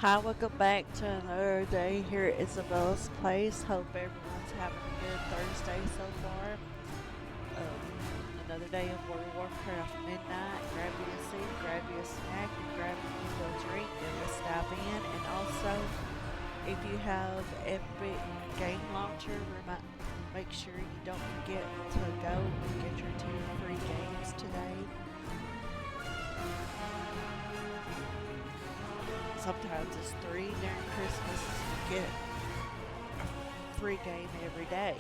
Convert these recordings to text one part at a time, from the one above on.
Hi, welcome back to another day here at Isabella's Place. Hope everyone's having a good Thursday so far. Another day of World of Warcraft midnight. Grab you a seat, grab you a snack, and grab you a drink, and let's dive in. And also, if you have Epic Game Launcher, make sure you don't forget to go and get your 2 free games today. Sometimes it's 3 during Christmas. You get a free game every day.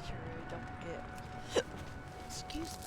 Sure, don't get. Excuse me.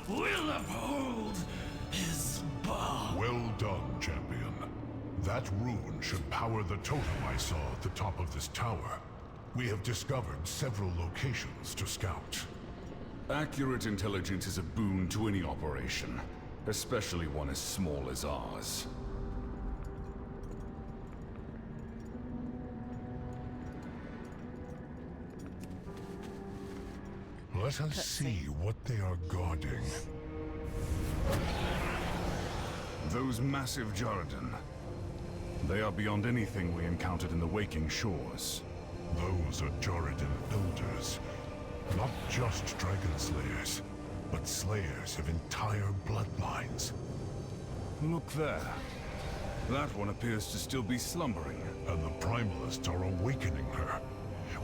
Will uphold his bar. Well done, champion. That rune should power the totem I saw at the top of this tower. We have discovered several locations to scout. Accurate intelligence is a boon to any operation, especially one as small as ours. Let us see what they are guarding. Those massive Jarden. They are beyond anything we encountered in the Waking Shores. Those are Jarden Elders. Not just Dragon Slayers, but slayers of entire bloodlines. Look there. That one appears to still be slumbering. And the Primalists are awakening her.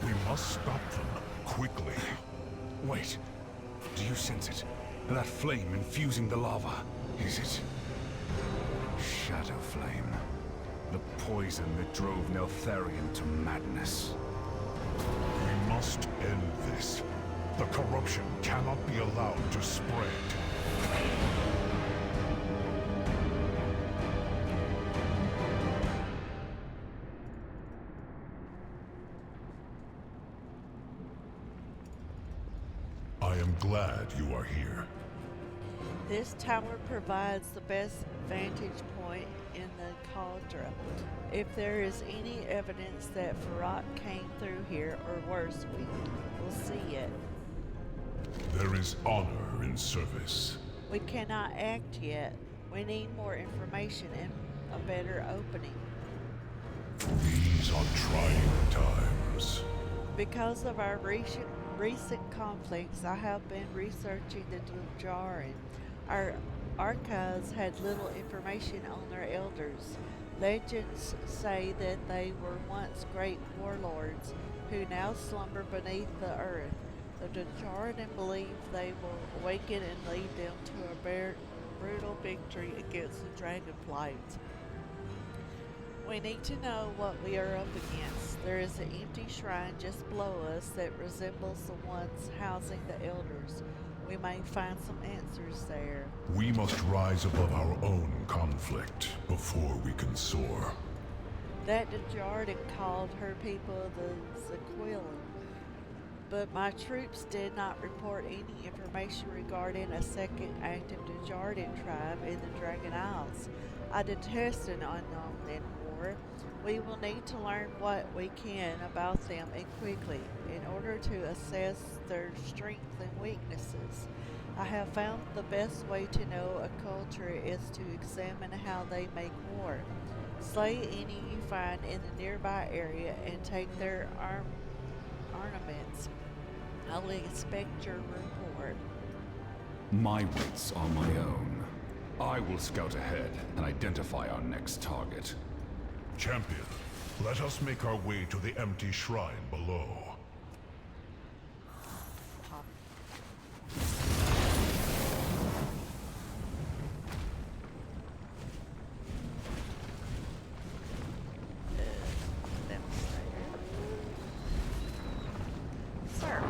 We must stop them, quickly. Wait. Do you sense it? That flame infusing the lava. Is it? Shadow Flame. The poison that drove Neltharion to madness. We must end this. The corruption cannot be allowed to spread. I am glad you are here. This tower provides the best vantage point in the Cauldron. If there is any evidence that Farrak came through here, or worse, we will see it. There is honor in service. We cannot act yet. We need more information and a better opening. These are trying times. Because of our recent conflicts, I have been researching the Djarin. Our archives had little information on their elders. Legends say that they were once great warlords who now slumber beneath the earth. The Djarin believe they will awaken and lead them to a brutal victory against the Dragonflies. We need to know what we are up against. There is an empty shrine just below us that resembles the ones housing the elders. We may find some answers there. We must rise above our own conflict before we can soar. That Djardin called her people the but my troops did not report any information regarding a second active Desjardins tribe in the Dragon Isles. I detest an unknown in war. We will need to learn what we can about them and quickly, in order to assess their strengths and weaknesses. I have found the best way to know a culture is to examine how they make war. Slay any you find in the nearby area and take their ornaments. I'll expect your report. My wits are my own. I will scout ahead and identify our next target. Champion, let us make our way to the empty shrine below. Pop. Demonstrator. Sir.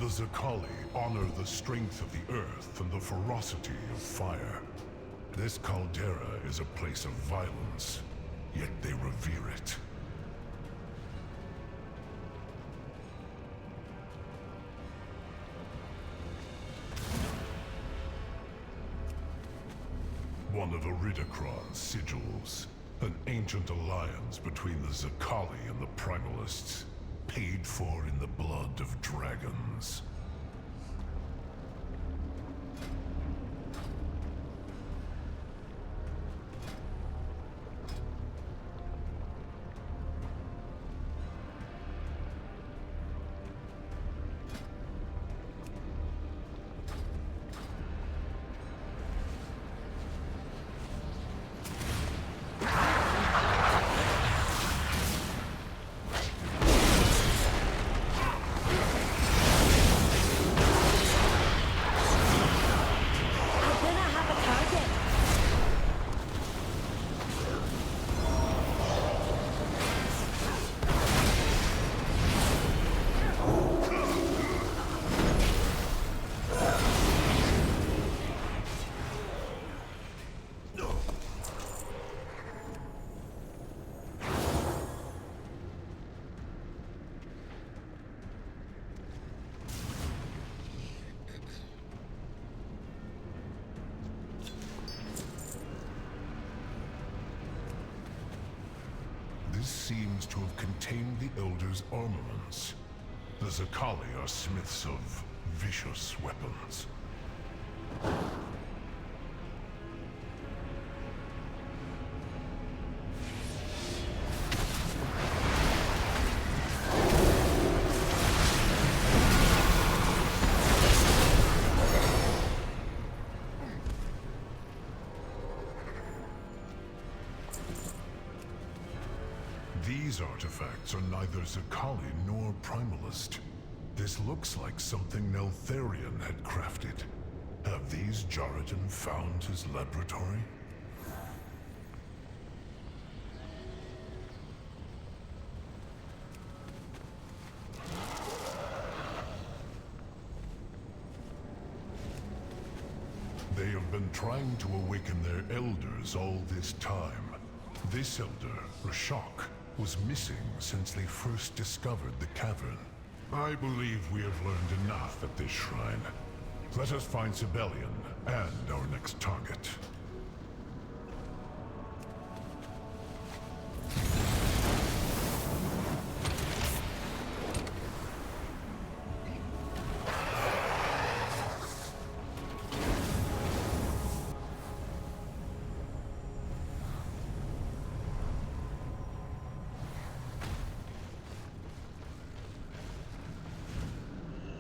The Zakali honor the strength of the earth and the ferocity of fire. This caldera is a place of violence, yet they revere it. One of Iridacron's sigils, an ancient alliance between the Zakali and the Primalists, paid for in the blood of dragons. seems to have contained the Elder's armaments. The Zakali are smiths of vicious weapons. These artifacts are neither Zakali nor Primalist. This looks like something Neltharion had crafted. Have these Jaradan found his laboratory? They have been trying to awaken their elders all this time. This elder, Rashok, was missing since they first discovered the cavern. I believe we have learned enough at this shrine. Let us find Sibelian and our next target.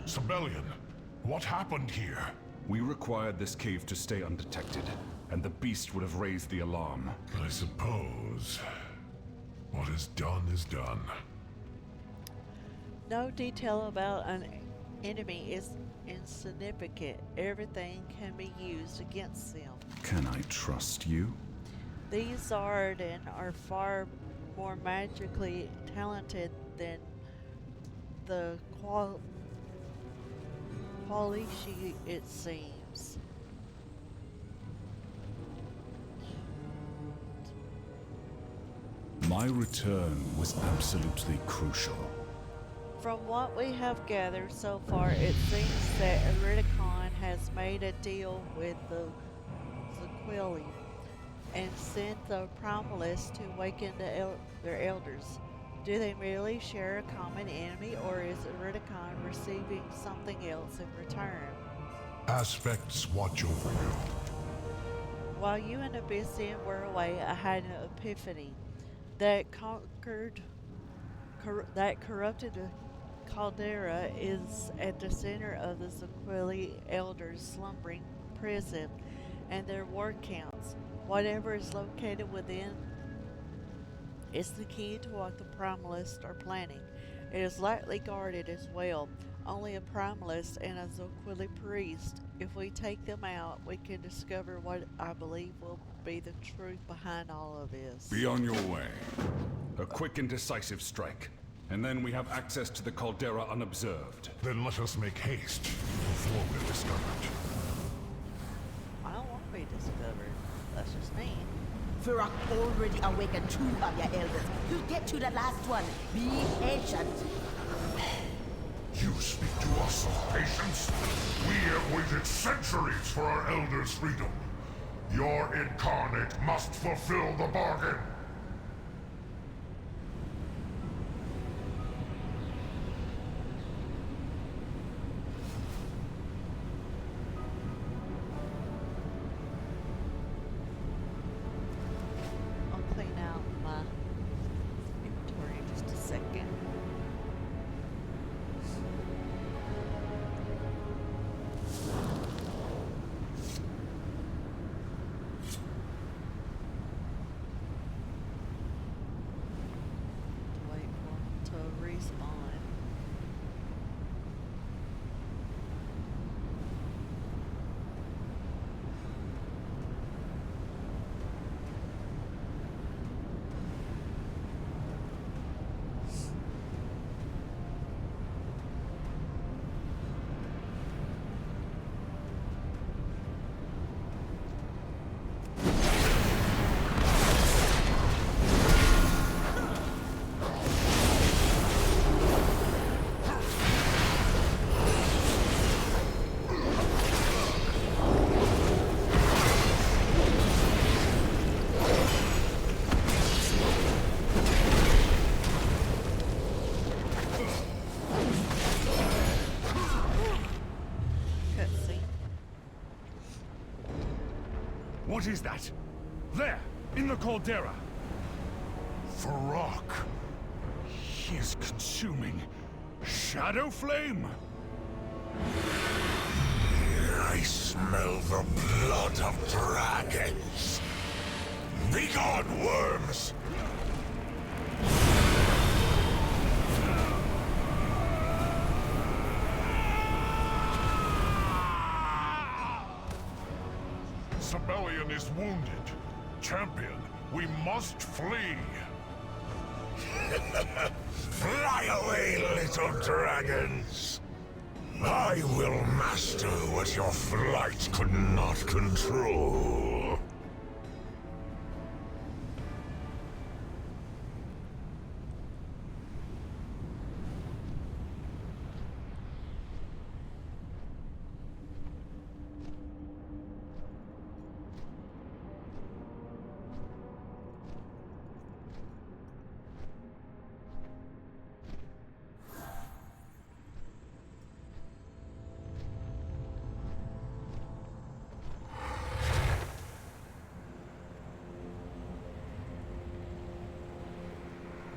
Sibelian, what happened here? We required this cave to stay undetected, and the beast would have raised the alarm. I suppose. What is done is done. No detail about an enemy is insignificant. Everything can be used against them. Can I trust you? These Zardan are far more magically talented than the Qualishi, it seems. My return was absolutely crucial. From what we have gathered so far, it seems that Iridicon has made a deal with the Zaquili and sent the Primalists to awaken their elders. Do they really share a common enemy, or is Iridicon receiving something else in return? Aspects watch over you. While you and Abyssian were away, I had an epiphany. That corrupted caldera is at the center of the Zaquili elders' slumbering prison and their ward counts. Whatever is located within is the key to what the Primalists are planning. It is lightly guarded as well. Only a Primalist and a Zaquili priest. If we take them out, we can discover what I believe will be the truth behind all of this. Be on your way. A quick and decisive strike. And then we have access to the caldera unobserved. Then let us make haste before we're discovered. I don't want to be discovered. That's just me. Furak already awakened 2 of your elders. You'll get to the last one. Be patient. You speak to us of patience? We have waited centuries for our elders' freedom. Your incarnate must fulfill the bargain. I'll clean out my inventory in just a second. What is that? There, in the caldera. Farak. He is consuming shadow flame. I smell the blood of dragons. Begone, worms! Sibelian is wounded. Champion, we must flee. Fly away, little dragons. I will master what your flight could not control.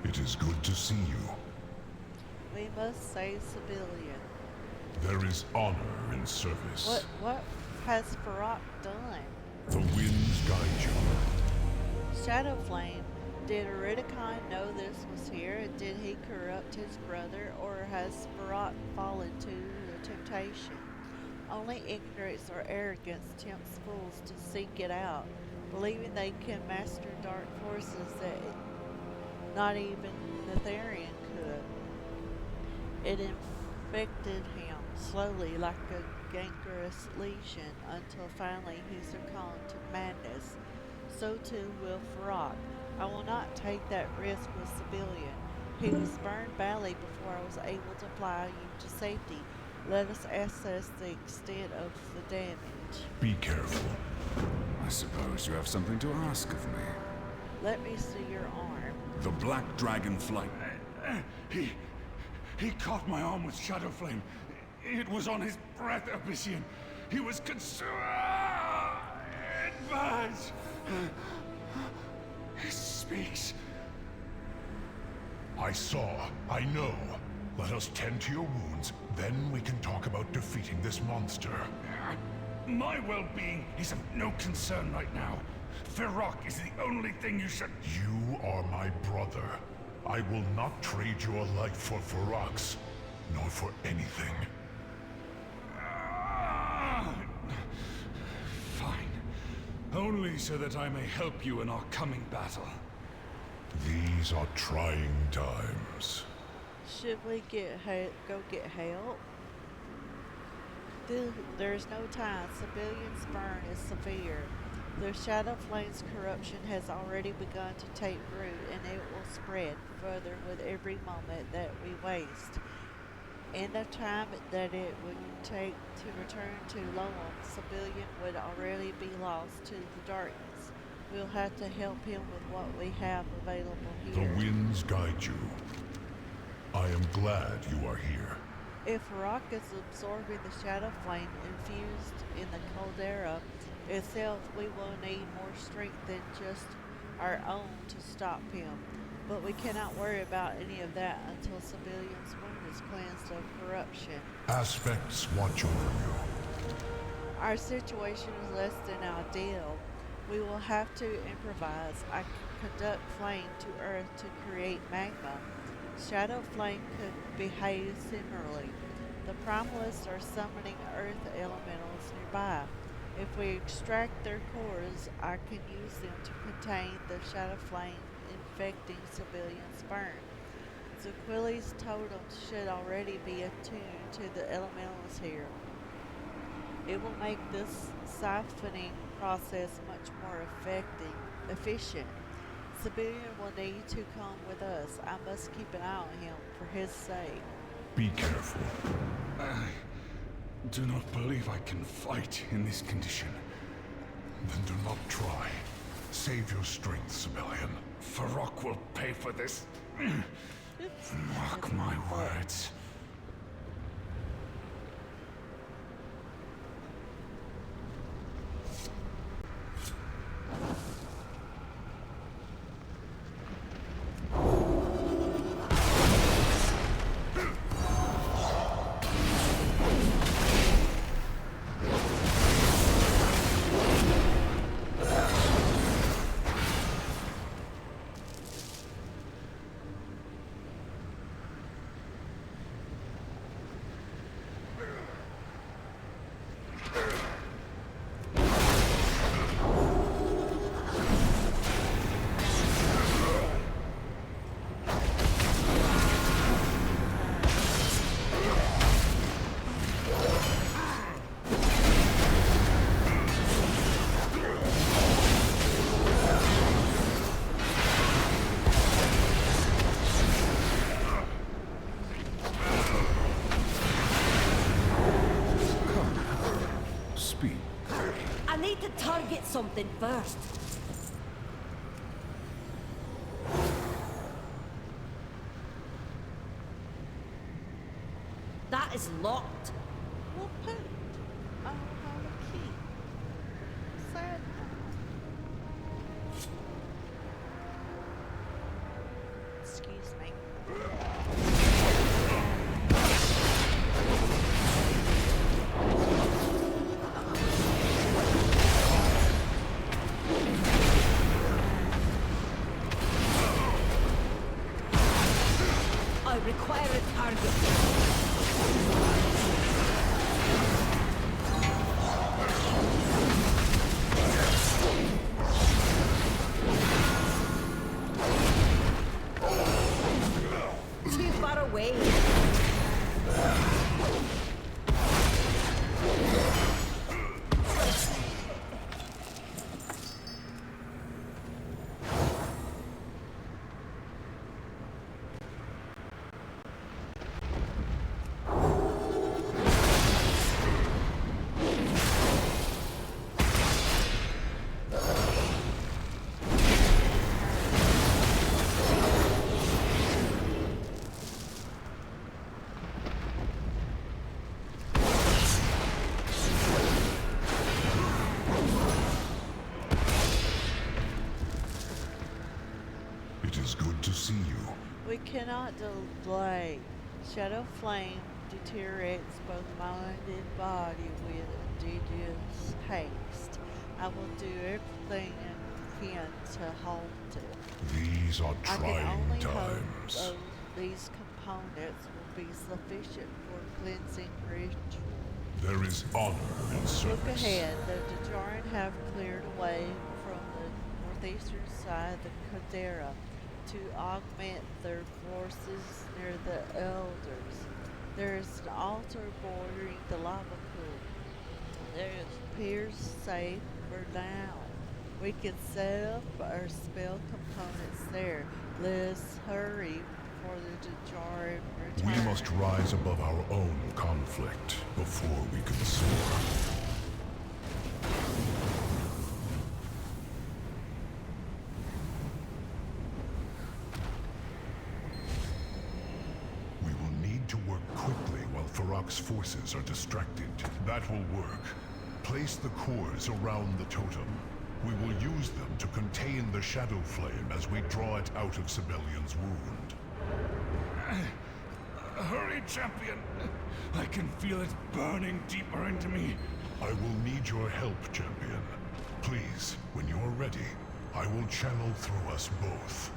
It is good to see you. We must save civilian. There is honor in service. What has Farak done? The winds guide you. Shadowflame, did Eridicon know this was here, and did he corrupt his brother, or has Farak fallen to the temptation? Only ignorance or arrogance tempts fools to seek it out, believing they can master dark forces that not even the Therian could. It infected him slowly like a gangrenous lesion until finally he succumbed to madness. So too will Farak. I will not take that risk with civilian. He was burned badly before I was able to fly you to safety. Let us assess the extent of the damage. Be careful. I suppose you have something to ask of me. Let me see your arm. The Black Dragon flight. He caught my arm with shadow flame. It was on his breath, Abyssian. He was consumed. It burns. He speaks. I saw. I know. Let us tend to your wounds, then we can talk about defeating this monster. My well-being is of no concern right now. Farak is the only thing you should... You are my brother. I will not trade your life for Farak's, nor for anything. Fine. Only so that I may help you in our coming battle. These are trying times. Should we go get help? There's no time. Civilians' burn is severe. The Shadow Flame's corruption has already begun to take root, and it will spread further with every moment that we waste. In the time that it would take to return to Loam, civilian would already be lost to the darkness. We'll have to help him with what we have available The here. winds guide you. I am glad you are here. If Rock is absorbing the Shadow Flame infused in the caldera itself, we will need more strength than just our own to stop him. But we cannot worry about any of that until civilians' wound is cleansed of corruption. Aspects watch over you. Our situation is less than ideal. We will have to improvise. I can conduct flame to Earth to create magma. Shadow Flame could behave similarly. The Primalists are summoning Earth elementals nearby. If we extract their cores, I can use them to contain the Shadow Flame infecting civilians' burn. Zaquili's totems should already be attuned to the elementals here. It will make this siphoning process much more efficient. Civilian will need to come with us. I must keep an eye on him for his sake. Be careful. I do not believe I can fight in this condition. Then do not try. Save your strength, Sibelian. Farak will pay for this. Oops. Mark my words. I need to target something first. That is locked. Well, put it. I don't have a key. Sad. Excuse me. I require a target. Too far away. It is good to see you. We cannot delay. Shadow Flame deteriorates both mind and body with indigenous haste. I will do everything I can to halt it. These are I can trying only hope times. these components will be sufficient for cleansing ritual. There is honor in Look service. ahead. The Dajaran have cleared away from the northeastern side of the caldera to augment their forces near the elders. There is an altar bordering the lava pool. There appears safe for now. We can set up our spell components there. Let us hurry before the Dajaran return. We must rise above our own conflict before we can soar. We will need to work quickly while Farak's forces are distracted. That will work. Place the cores around the totem. We will use them to contain the shadow flame as we draw it out of Sibelian's wound. Hurry, champion! I can feel it burning deeper into me. I will need your help, champion. Please, when you're ready, I will channel through us both.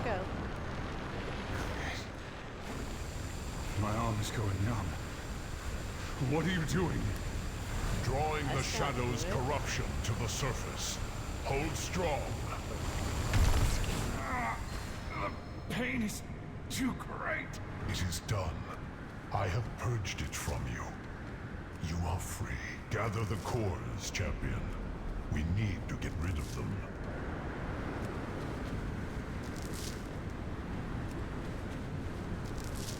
Go. My arm is going numb. What are you doing? Drawing the That's not shadow's good. corruption to the surface. Hold strong. The pain is too great. It is done. I have purged it from you. You are free. Gather the cores, champion. We need to get rid of them.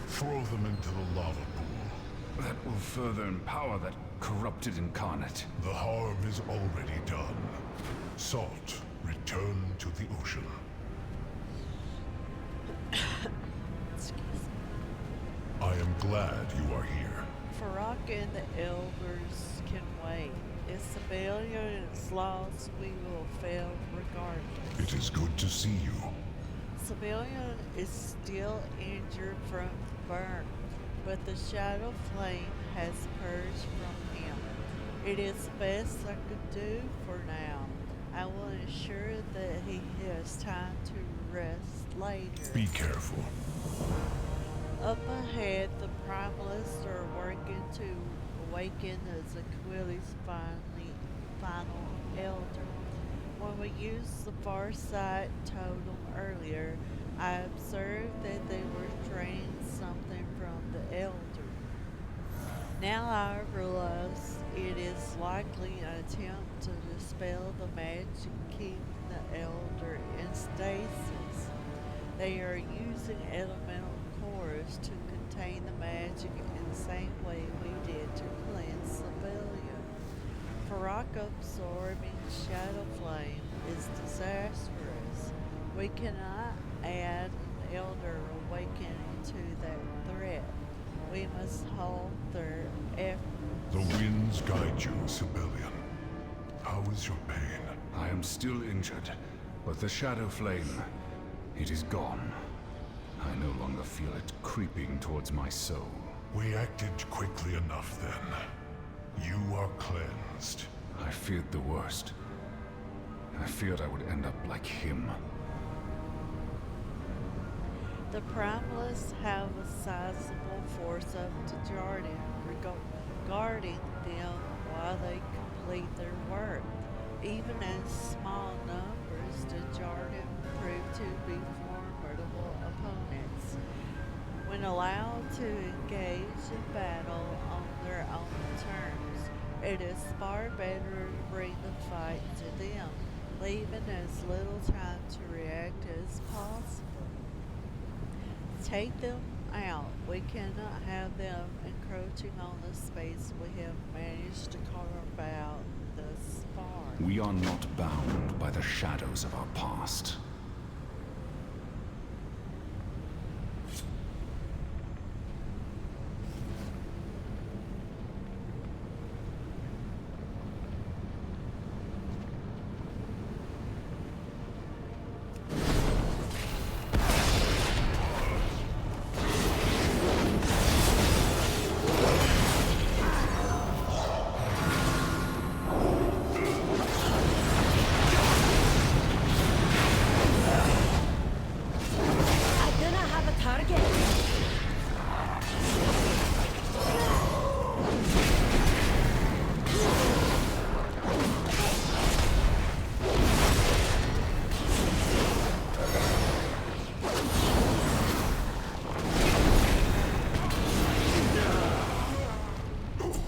Throw them into the lava pool. That will further empower that corrupted incarnate. The harm is already done. Salt, return to the ocean. Excuse me. I am glad you are here. Farak and the elders can wait. If Sibelian is lost, we will fail regardless. It is good to see you. Sibelian is still injured from the burn, but the shadow flame has purged from him. It is the best I could do for now. I will ensure that he has time to rest later. Be careful. Up ahead, the Primalists are working to awaken the Zaquili's final elder. When we used the far side totem earlier, I observed that they were draining something from the elder. Now I realize it is likely an attempt to dispel the magic keeping the elder in stasis. They are using elemental cores to contain the magic in the same way we did to cleanse Civilian. Karak absorbing shadow flame is disastrous. We cannot add an elder awakening to that threat. We must halt their The efforts. winds guide you, civilian. How is your pain? I am still injured, but the shadow flame, it is gone. I no longer feel it creeping towards my soul. We acted quickly enough then. You are cleansed. I feared the worst. I feared I would end up like him. The Primalists have a sizable force of Dejardim guarding them while they complete their work. Even in small numbers, Dejardim prove to be formidable opponents. When allowed to engage in battle on their own terms, it is far better to bring the fight to them, leaving as little time to react as possible. Take them out. We cannot have them encroaching on the space we have managed to carve out thus far. We are not bound by the shadows of our past. I do not have a target. Oops.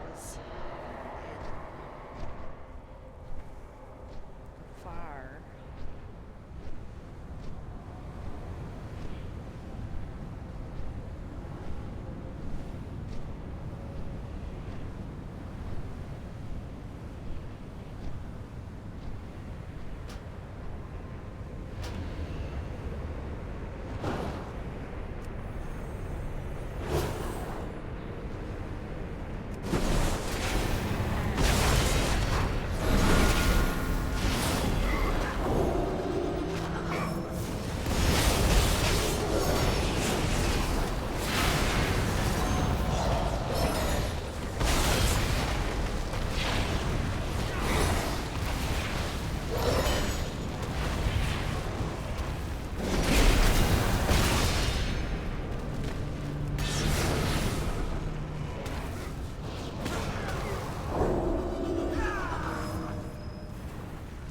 Was in fire.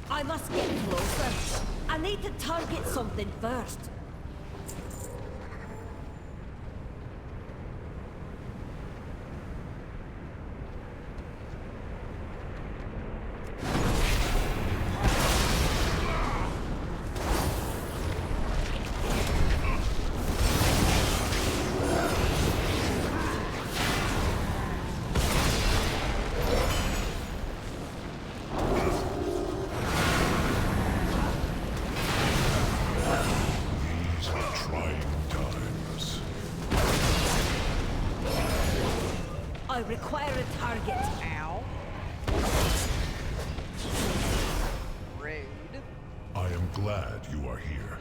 I must get closer. I need to target something first. These are trying times. I require a target. Ow. Rude. I am glad you are here.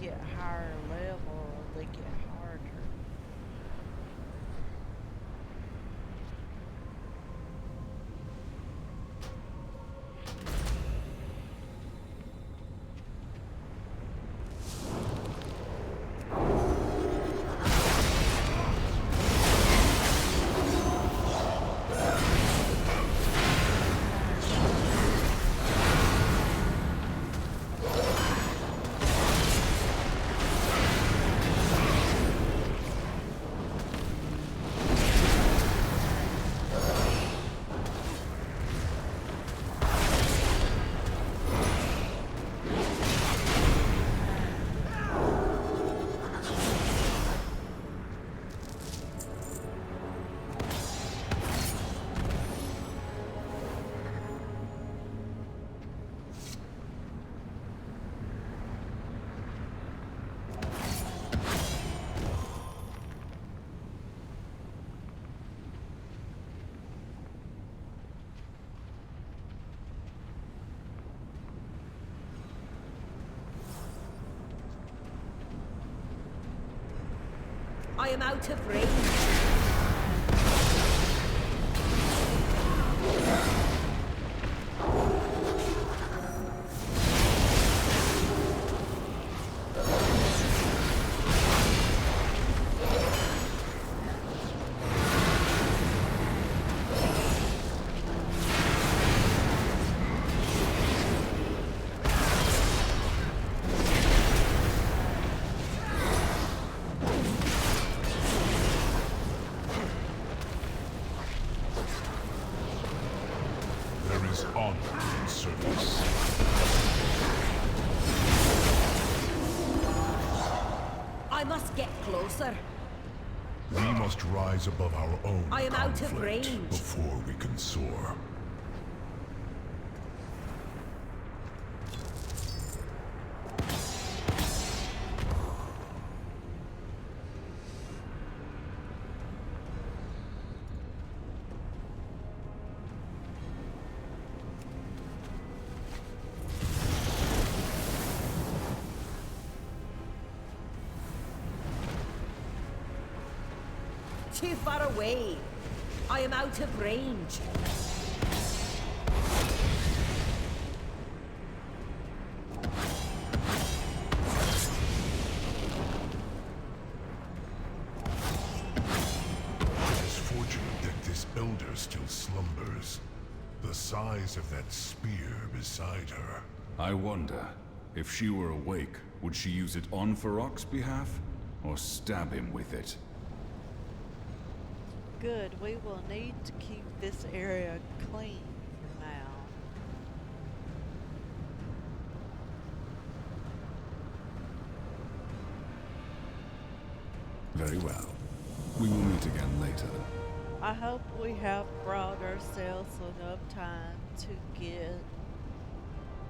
get higher level, they get harder. I am out of range. There is honor in service. I must get closer. We must rise above our own I am out of conflict range. before we can soar. Too far away. I am out of range. It is fortunate that this elder still slumbers. The size of that spear beside her. I wonder, if she were awake, would she use it on Farok's behalf? Or stab him with it? Good, we will need to keep this area clean for now. Very well. We will meet again later. I hope we have brought ourselves enough time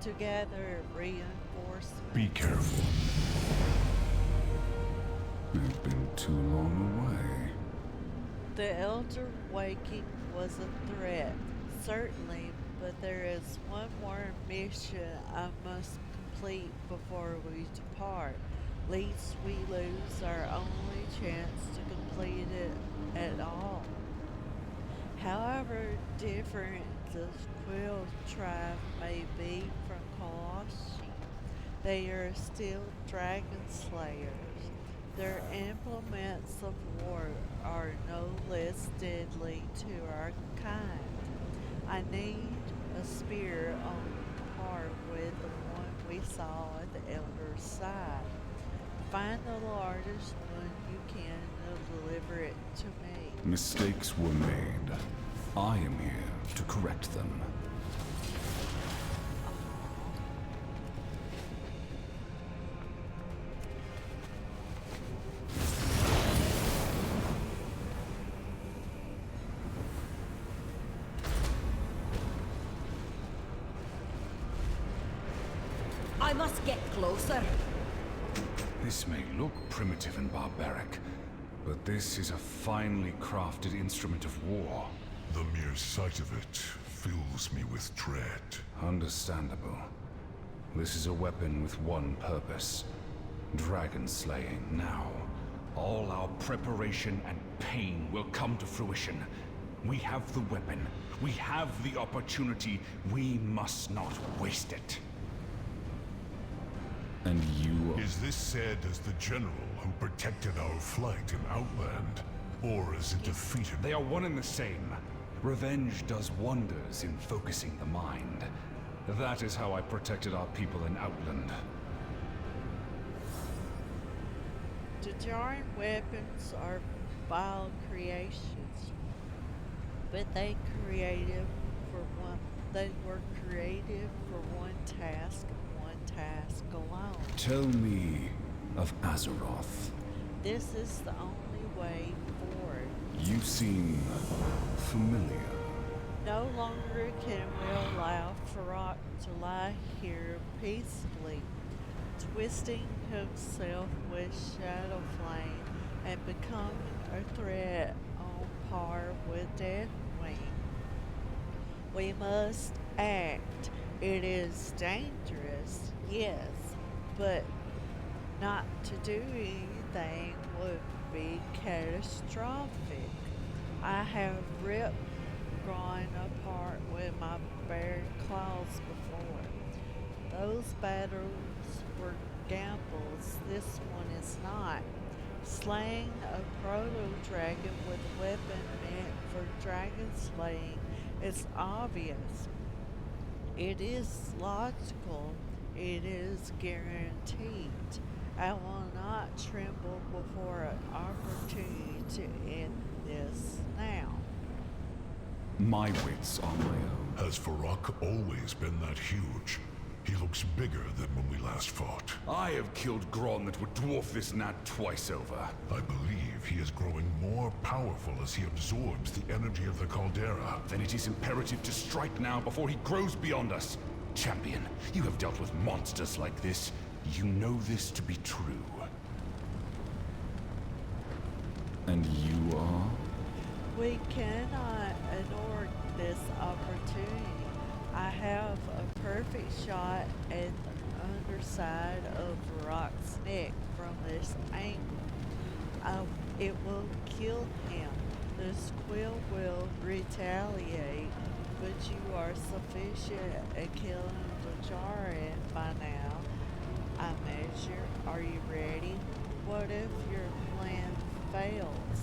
to gather reinforcements. Be careful. We've been too long away. The Elder waking was a threat, certainly, but there is one more mission I must complete before we depart, lest we lose our only chance to complete it at all. However different the Quill tribe may be from Kalashi, they are still dragon slayers. Their implements of war are no less deadly to our kind. I need a spear on par with the one we saw at the Elder's side. Find the largest one you can and deliver it to me. Mistakes were made. I am here to correct them. I must get closer. This may look primitive and barbaric, but this is a finely crafted instrument of war. The mere sight of it fills me with dread. Understandable. This is a weapon with one purpose. Dragon slaying. Now, all our preparation and pain will come to fruition. We have the weapon. We have the opportunity. We must not waste it. And you... Is this said as the general who protected our flight in Outland? Or as it defeated... They are one and the same. Revenge does wonders in focusing the mind. That is how I protected our people in Outland. Dajaran weapons are vile creations, but they were created for one task alone. Tell me of Azeroth. This is the only way forward. You seem familiar. No longer can we allow Farak to lie here peacefully, twisting himself with Shadowflame and becoming a threat on par with Deathwing. We must act. It is dangerous, yes, but not to do anything would be catastrophic. I have ripped Grown apart with my bare claws before. Those battles were gambles, this one is not. Slaying a proto-dragon with a weapon meant for dragon slaying is obvious. It is logical. It is guaranteed. I will not tremble before an opportunity to end this now. My wits are my own. Has Farak always been that huge? He looks bigger than when we last fought. I have killed Gron that would dwarf this gnat twice over. I believe he is growing more powerful as he absorbs the energy of the caldera. Then it is imperative to strike now before he grows beyond us. Champion, you have dealt with monsters like this. You know this to be true. And you are? We cannot ignore this opportunity. I have a perfect shot at the underside of Rock's neck from this angle. It will kill him. The squill will retaliate, but you are sufficient at killing the Jared by now. I measure. Are you ready? What if your plan fails?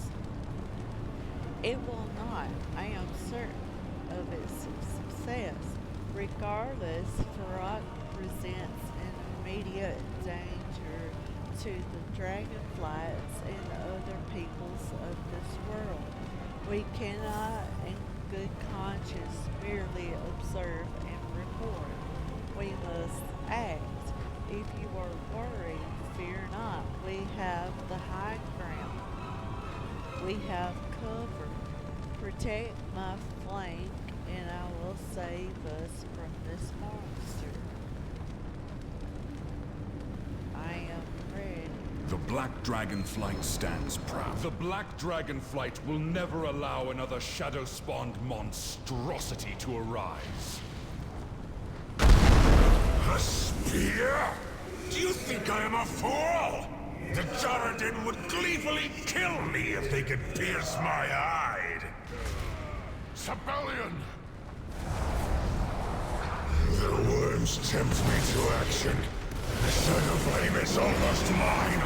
It will not. I am certain of its success. Regardless, Farak presents an immediate danger to the dragonflights and other peoples of this world. We cannot, in good conscience, merely observe and report. We must act. If you are worried, fear not. We have the high ground. We have cover. Protect my flank, and I will save us from this monster. I am ready. The Black Dragonflight stands proud. The Black Dragonflight will never allow another shadow-spawned monstrosity to arise. A spear? Do you think I am a fool? The Jaredin would gleefully kill me if they could pierce my hide. Sabellion! The worms tempt me to action. The Shadow Flame is almost mine.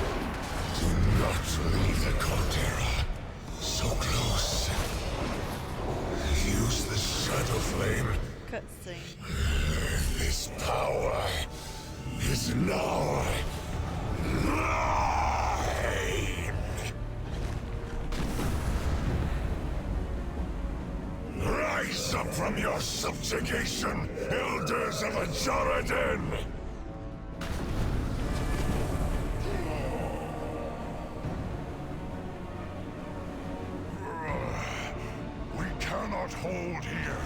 Do not leave the caldera. So close. Use the Shadow Flame. Cutscene. This power is now mine. Rise up from your subjugation, elders of Ajaradin! We cannot hold here.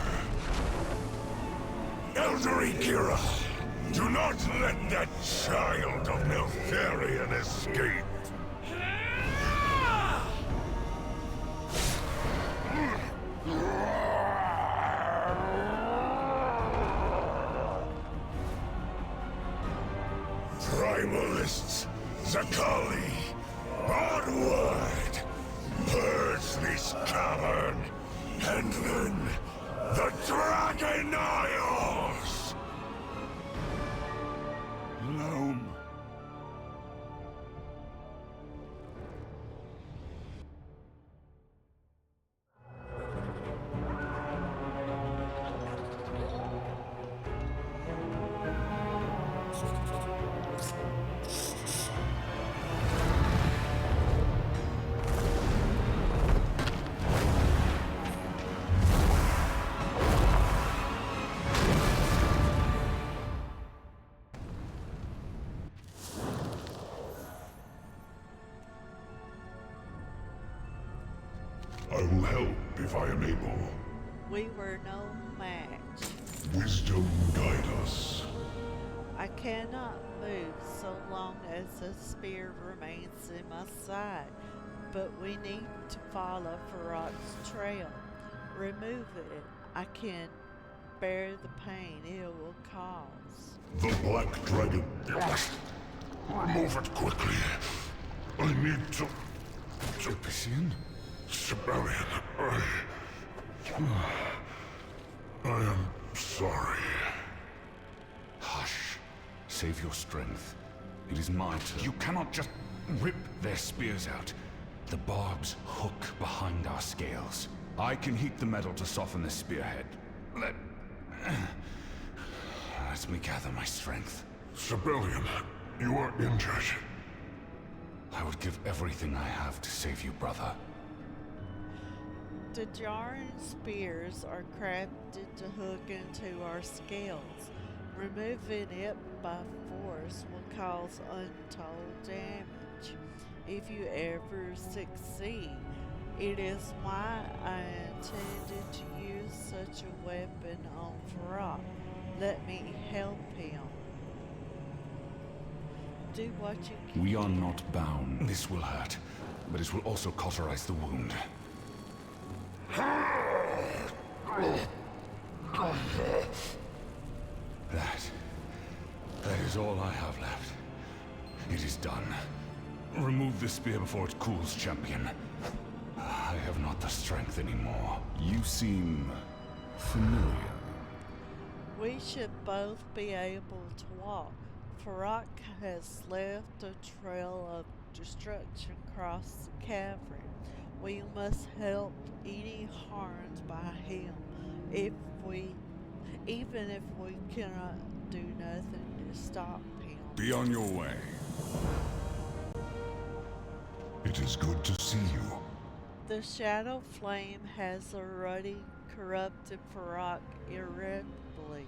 Elder Ikira, do not let that child of Neltharion escape. Primalists, Cully, onward! Purge this cavern, and then the Dragon Isles! Loam. I will help if I am able. We were no match. Wisdom guide us. I cannot move so long as the spear remains in my side, but we need to follow Farrak's trail. Remove it. I can bear the pain it will cause. The Black Dragon. Remove it quickly. I need to... Piscian? Sibelian, I am sorry. Hush. Save your strength. It is my turn. You cannot just rip their spears out. The barbs hook behind our scales. I can heat the metal to soften the spearhead. Let me gather my strength. Sibelian, you are injured. I would give everything I have to save you, brother. The jarring spears are crafted to hook into our scales. Removing it by force will cause untold damage. If you ever succeed, it is why I intended to use such a weapon on Farrak. Let me help him. Do what you can. We are not bound. This will hurt, but it will also cauterize the wound. That is all I have left. It is done. Remove the spear before it cools, champion. I have not the strength anymore. You seem familiar. We should both be able to walk. Farrak has left a trail of destruction across the cavern. We must help any harmed by him. Even if we cannot do nothing to stop him. Be on your way. It is good to see you. The shadow flame has already corrupted Farrak irreparably.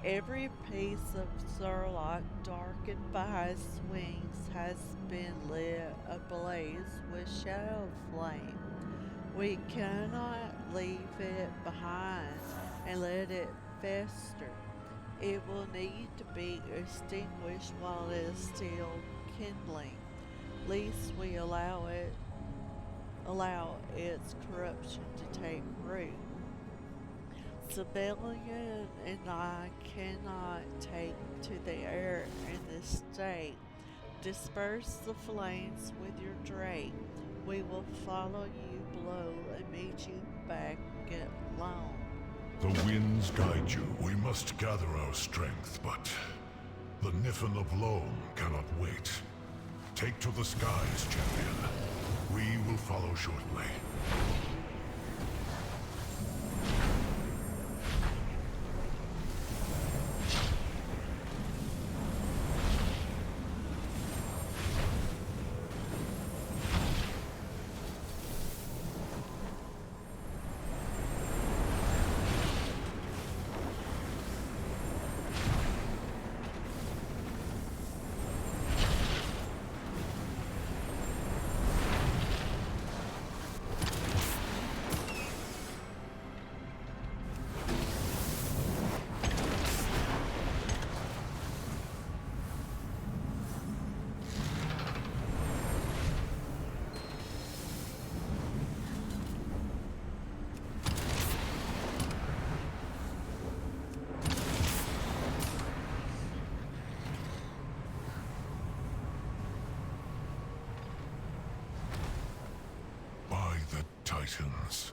Every piece of Zerlock darkened by his wings has been lit ablaze with shadow flame. We cannot leave it behind and let it fester. It will need to be extinguished while it is still kindling, lest we allow its corruption to take root. Sibelian and I cannot take to the air in this state. Disperse the flames with your drake. We will follow you below and meet you back at Loam. The winds guide you. We must gather our strength, but the Niffin of Loam cannot wait. Take to the skies, champion. We will follow shortly. Titans.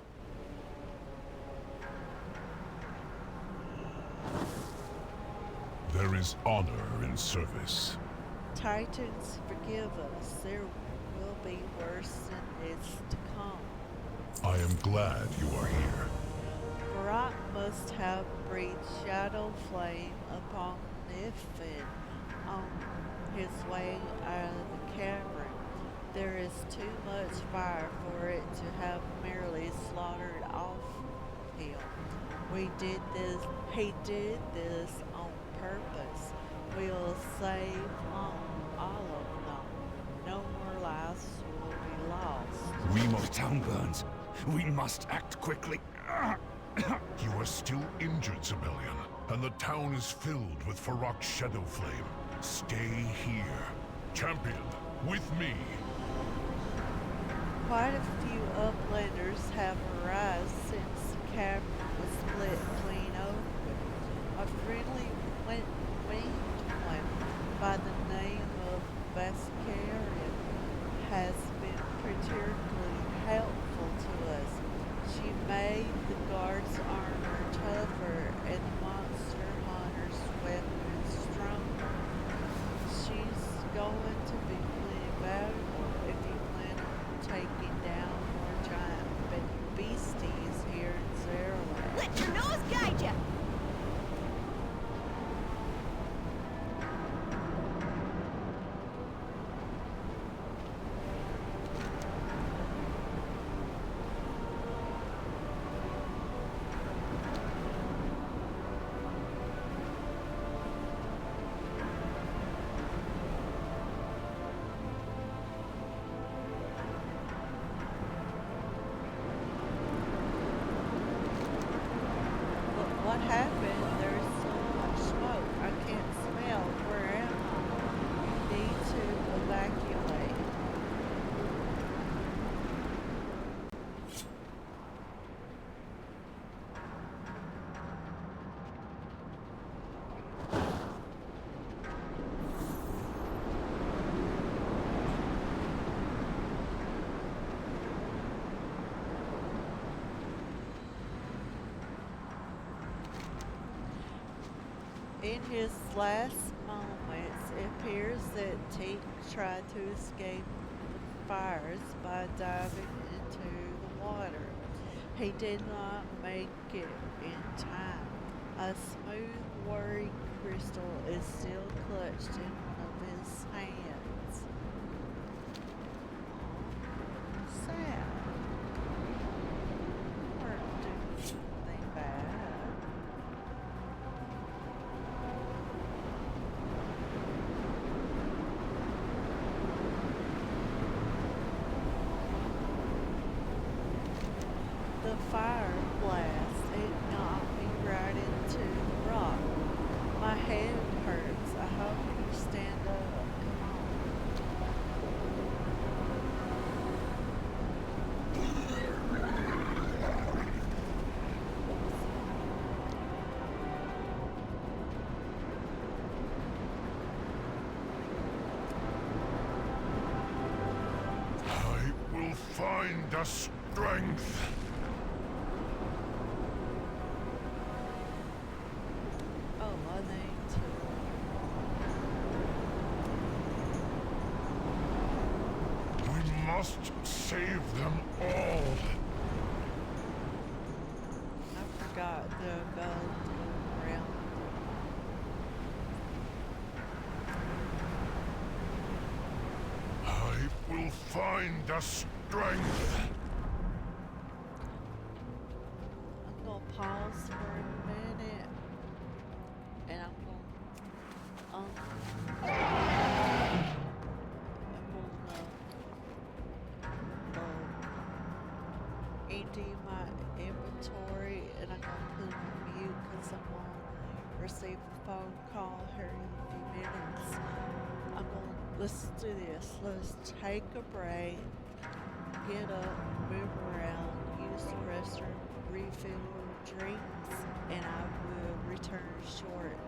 There is honor in service. Titans, forgive us. There will be worse than is to come. I am glad you are here. Barak must have breathed shadow flame upon Nifin on his way out of the cavern. There is too much fire for it to have merely slaughtered off him. He did this on purpose. We'll save all of them. No more lives will be lost. We must. The town burns. We must act quickly. You are still injured, civilian, and the town is filled with Farak's shadow flame. Stay here. Champion, with me. Quite a few uplanders have arrived since the cavern was split clean open. A friendly winged one by the name of Vascarian has been particularly helpful to us. She made the guards' armor tougher and the monster hunters' weapons stronger. She's going to be plenty valuable if you plan on taking down more giant beasties here in Zerland. Let your nose guide you! What happened? There's so much smoke. I can't smell. Where am I? You need to evacuate. In his last moments, it appears that Teak tried to escape the fires by diving into the water. He did not make it in time. A smooth worry crystal is still clutched in one of his hands. Sad. Weren't doing something bad. The fire blast, it knocked me right into the rock. My head hurts. I hope you stand up. Come on. I will find a strength. Oh, I need to. We must save them all. I forgot the ability to go around. I will find a strength. I'm gonna pause for a minute, and I'm gonna empty my inventory, and I'm gonna put it on mute because I'm gonna receive a phone call here in a few minutes. Let's do this. Let's take a break, get up, move around, use the restroom, refill your drinks, and I will return shortly.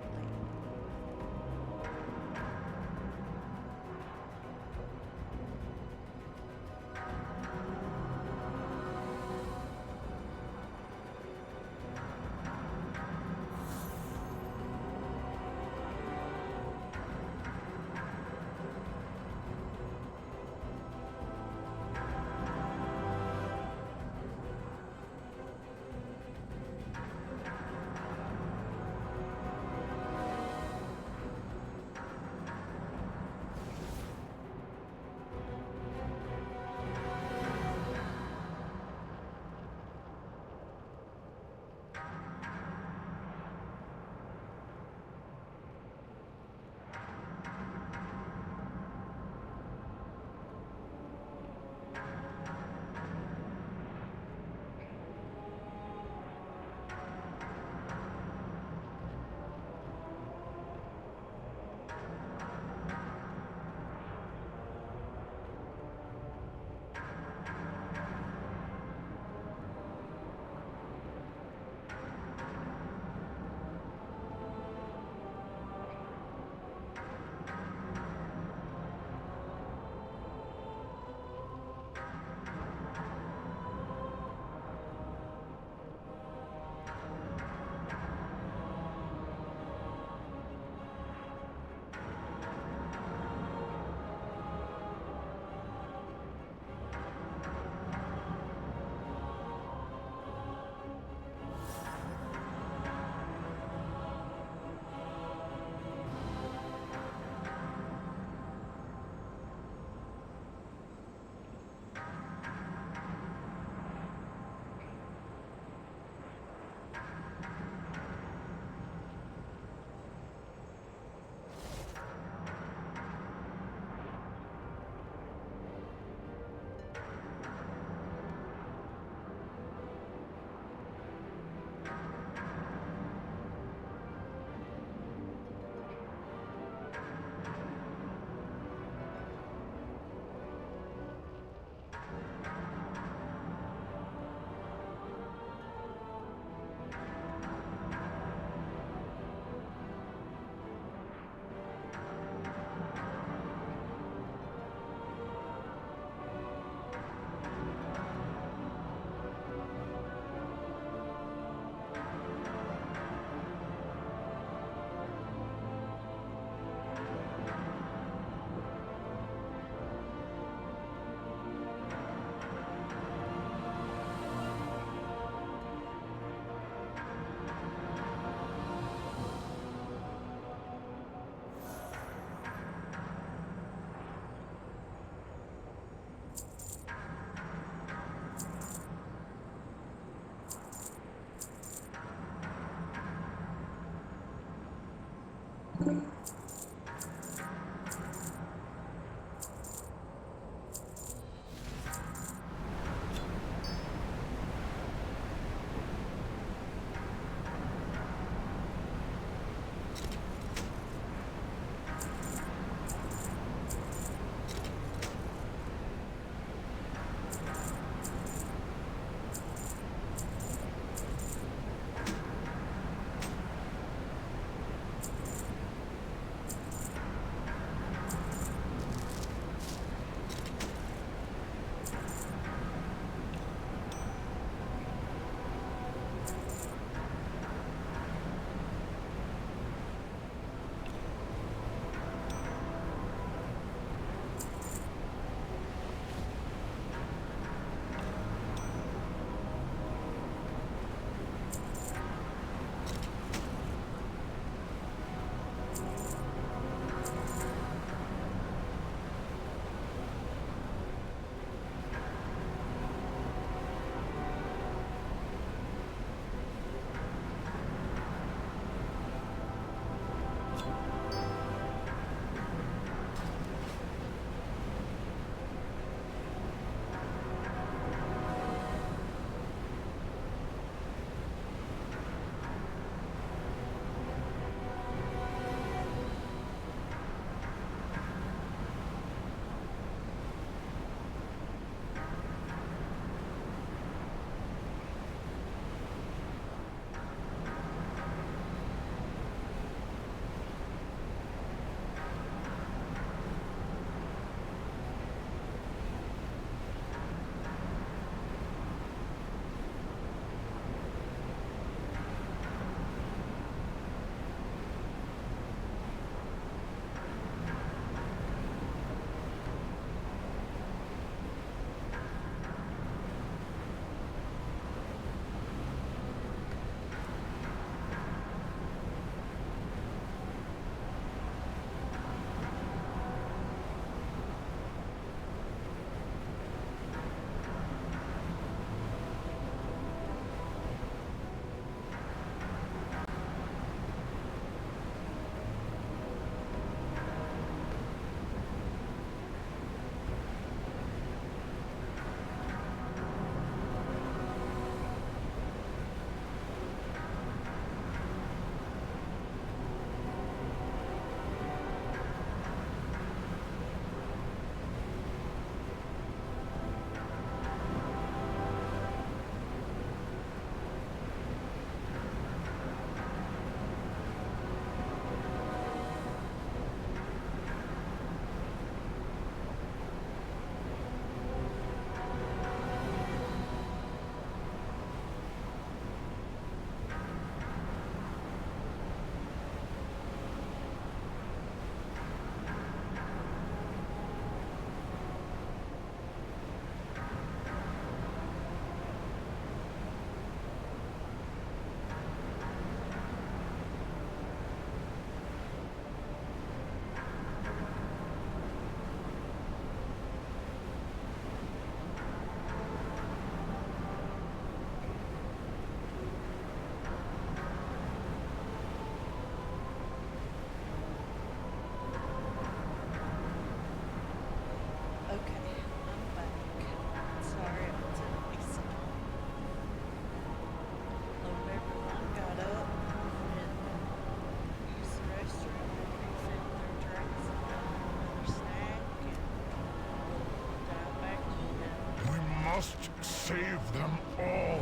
must save them all.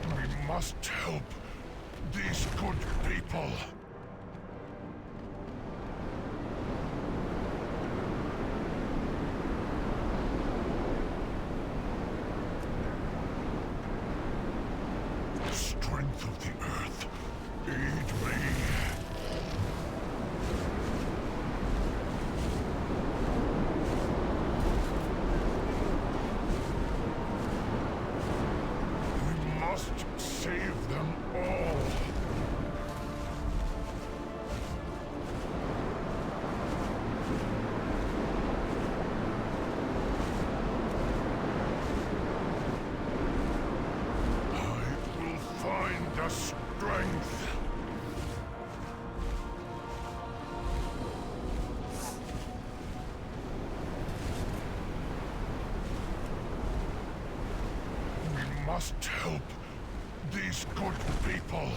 We must help these good people. Strength of the earth, aid me. We must save them all. I will find the strength. We must help these good people.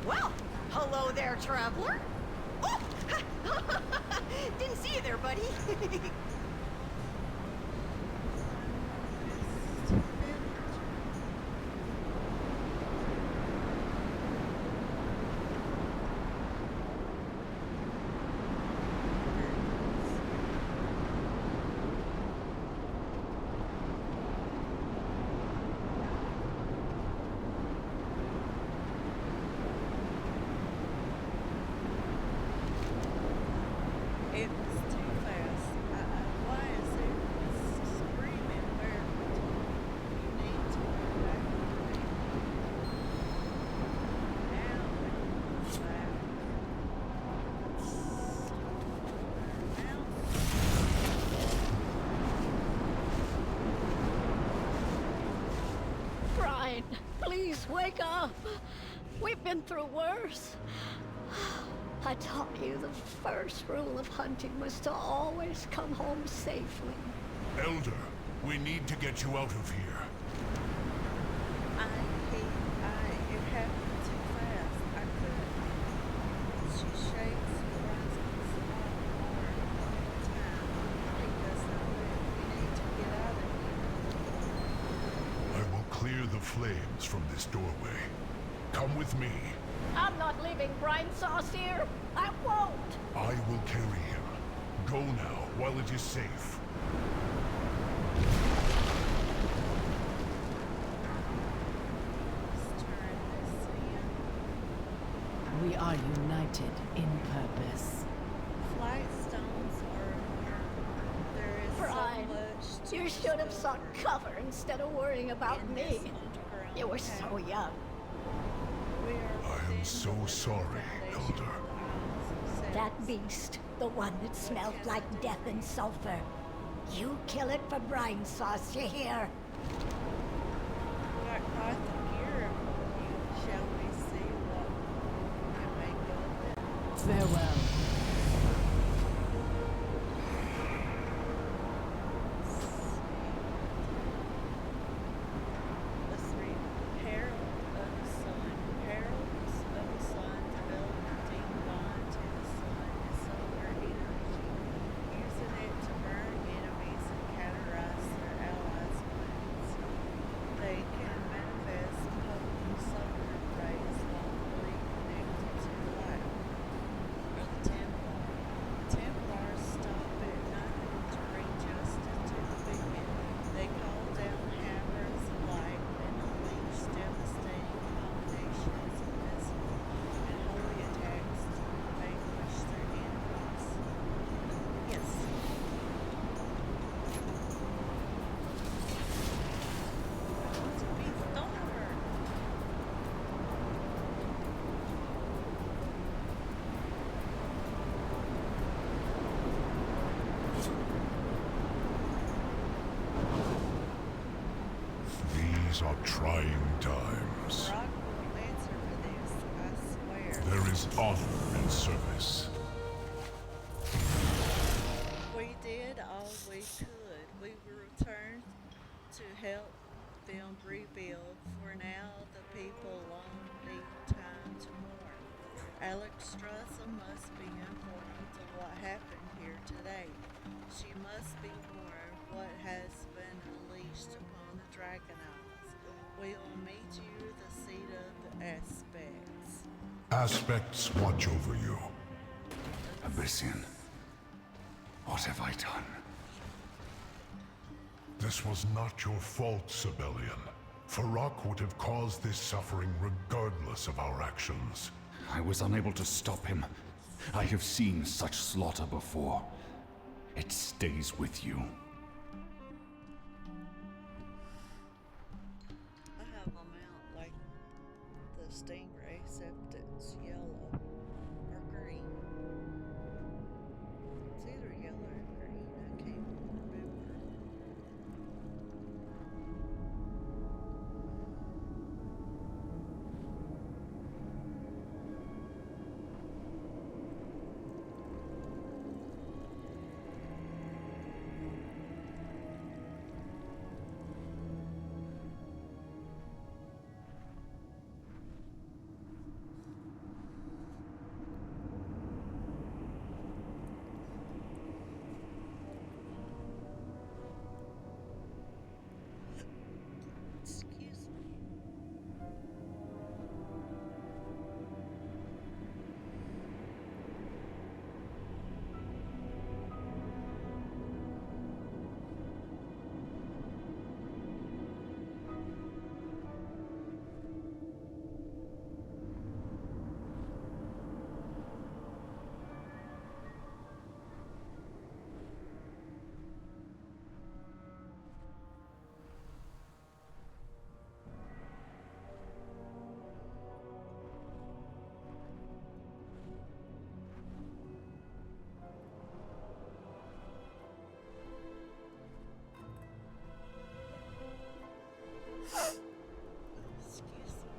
Well, hello there, traveler. Oh! Didn't see you there, buddy. It was too fast. Why is it screaming where you need to go back? Now it's back. Brian, please wake up. We've been through worse. I taught you the first rule of hunting was to always come home safely. Elder, we need to get you out of here. It happened too fast. I couldn't. She shakes, runs small more all the time. He does not live. We need to get out of here. I will clear the flames from this doorway. Come with me. I'm not leaving Brian Sauce here. I won't. I will carry him. Go now, while it is safe. Let's turn this in. We are united in purpose. Flight stones are. There is Brian, so much to you should have sought discover cover instead of worrying about in me. this underground You were so cavern. young. We are I am within so the sorry, foundation Elder. of Isles of That Sex. beast, the one that smelled like death and sulfur. You kill it for Brian Sauce, you hear? Got quite the gear upon you. Shall we see what can make of it? Farewell. Let's read. Herald of the Sun. Heralds of the Sun develop a deep bond to the sun and solar energy, using it to burn enemies and cauterize their allies' wounds. trying times. Rock will answer for this, I swear. There is honor in service. We did all we could. We returned to help them rebuild. For now, the people long need time to mourn. Alex Struzza must be informed of what happened here today. She must be warned what has been unleashed upon the Dragon Isles. We will meet you the seat of the aspects. Aspects watch over you. Abyssian, what have I done? This was not your fault, Sibelian. Farak would have caused this suffering regardless of our actions. I was unable to stop him. I have seen such slaughter before. It stays with you. I have a mount like the stingray, except it's yellow or green. It's either yellow or green. I can't remember. Excuse me. Excuse me.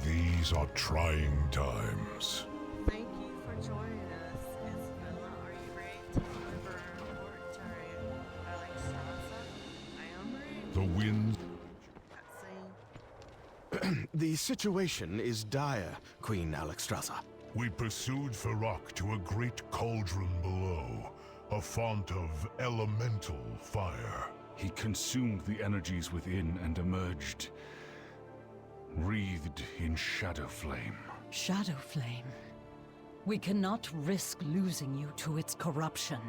These are trying times. Thank you for joining us, Isabella. Are you ready to deliver a report to Alex Strasser? I am ready. The winds Cutscene. The situation is dire, Queen Alexstrasza. we pursued Farak to a great cauldron below, a font of elemental fire. He consumed the energies within and emerged, wreathed in shadow flame. Shadow Flame. We cannot risk losing you to its corruption.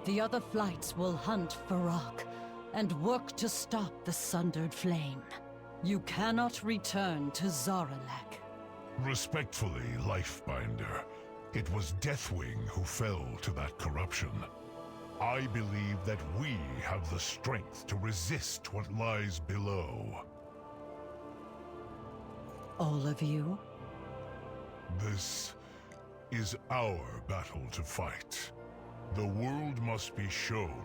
The other flights will hunt Farak and work to stop the sundered flame. You cannot return to Zaralek. Respectfully, Lifebinder, it was Deathwing who fell to that corruption. I believe that we have the strength to resist what lies below. All of you? This is our battle to fight. The world must be shown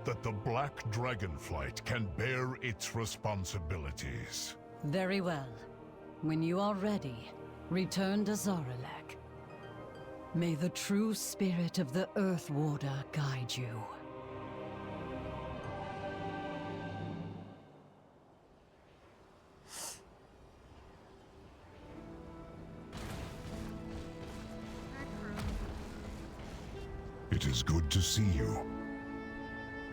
that the Black Dragonflight can bear its responsibilities. Very well. When you are ready, return to Zaralek. May the true spirit of the Earth Warder guide you. It is good to see you.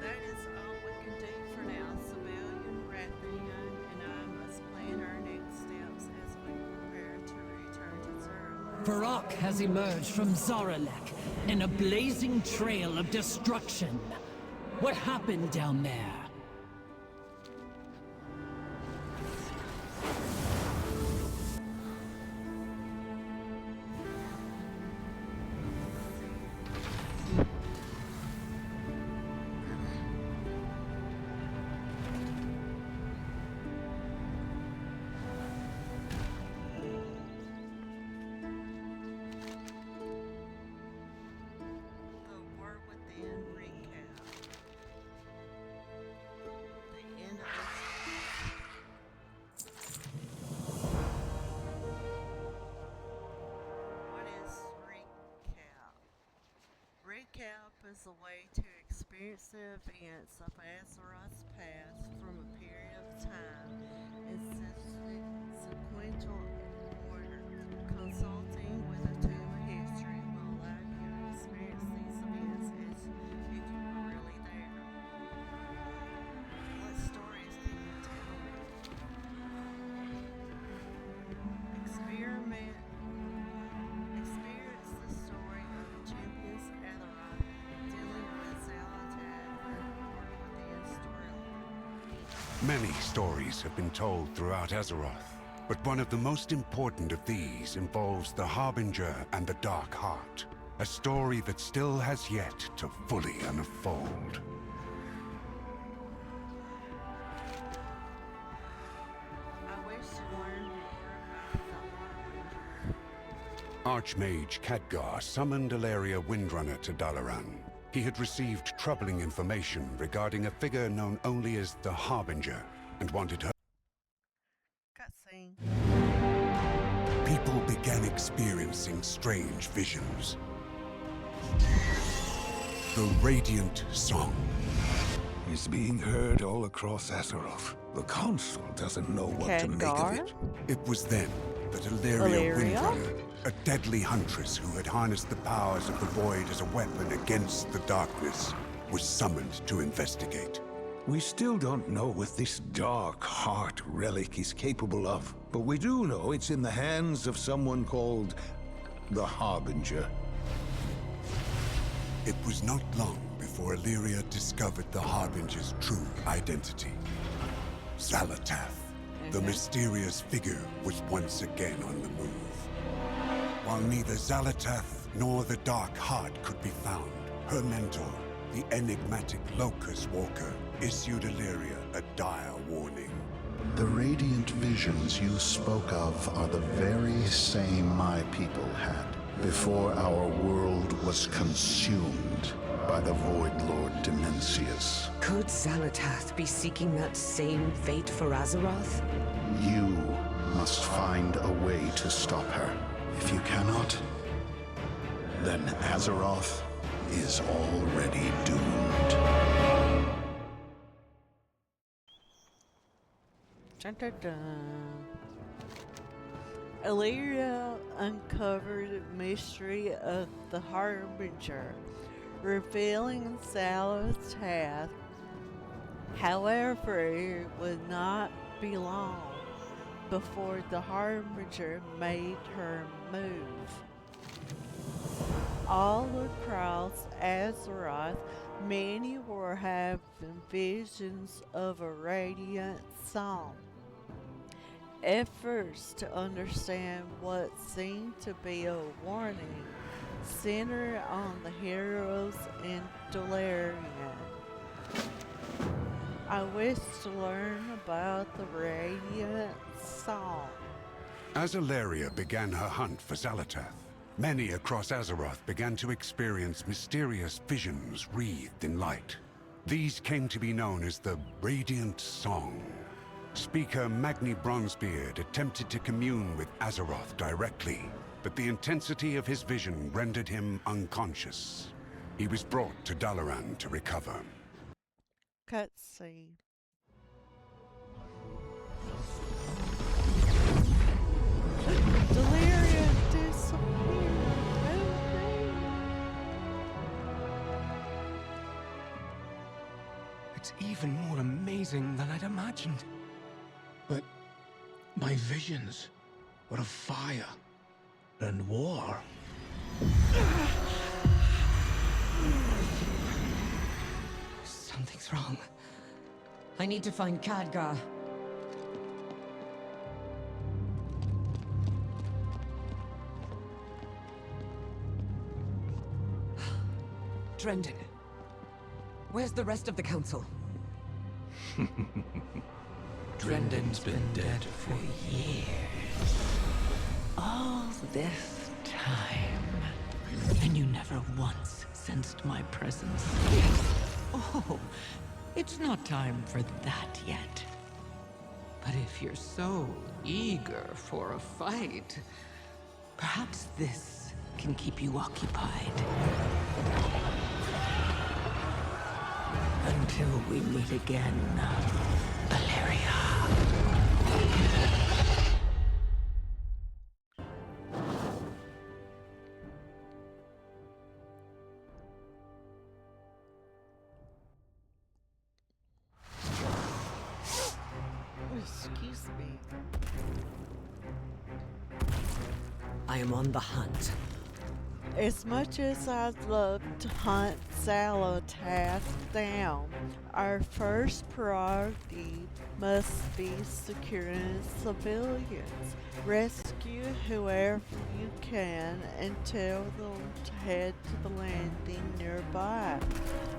That is all we can do for now, civilian Rathian, and I must plan our next steps as we prepare to return to Zerla. Varrock has emerged from Zaralek in a blazing trail of destruction. What happened down there? The War Within recap. The end of What is recap? Recap is a way to experience the events of Azeroth's past from a period of time in sequential order. Consulting with a tomb of history will allow you to experience these events as if you were really there. What stories can you tell me? Experience the story of champions Azeroth dealing with Xal'atath and War Within storyline. Many stories have been told throughout Azeroth, but one of the most important of these involves the Harbinger and the Dark Heart, a story that still has yet to fully unfold. I wish to learn more about the Harbinger. Archmage Khadgar summoned Ilaria Windrunner to Dalaran. He had received troubling information regarding a figure known only as the Harbinger and wanted her. Cutscene. People began experiencing strange visions. The Radiant Song. Is being heard all across Azeroth. The Council doesn't know what to make of Khadgar? it. It was then that Ilaria Ilaria? Windrunner, a deadly huntress who had harnessed the powers of the Void as a weapon against the darkness, was summoned to investigate. We still don't know what this Dark Heart relic is capable of, but we do know it's in the hands of someone called the Harbinger. It was not long before Illyria discovered the Harbinger's true identity. Xal'atath, the mysterious figure, was once again on the move. While neither Xal'atath nor the Dark Heart could be found, her mentor, the enigmatic Locust Walker, issued Illyria a dire warning. The radiant visions you spoke of are the very same my people had before our world was consumed by the Void Lord Dimensius. Could Xal'atath be seeking that same fate for Azeroth? You must find a way to stop her. If you cannot, then Azeroth is already doomed. Dun, dun, dun. Illyria uncovered the mystery of the Harbinger, revealing Xal'atath. However, it would not be long before the Harbinger made her move. All across Azeroth, many were having visions of a radiant song. Efforts to understand what seemed to be a warning centered on the heroes in Dalaran. I wish to learn about the Radiant Song. As Illyria began her hunt for Xal'atath, many across Azeroth began to experience mysterious visions wreathed in light. These came to be known as the Radiant Song. Speaker Magni Bronzebeard attempted to commune with Azeroth directly, but the intensity of his vision rendered him unconscious. He was brought to Dalaran to recover. Cutscene. Delirium disappeared. It's even more amazing than I'd imagined. But my visions were of fire and war. Something's wrong. I need to find Khadgar. Drendon. Where's the rest of the council? Drendon's been dead for years. All this time. And you never once sensed my presence. Oh, it's not time for that yet. But if you're so eager for a fight, perhaps this can keep you occupied. Until we meet again, Valeria. Excuse me. I am on the hunt. As much as I'd love to hunt Zalatath down, our first priority must be securing civilians. Rescue whoever you can and tell them to head to the landing nearby.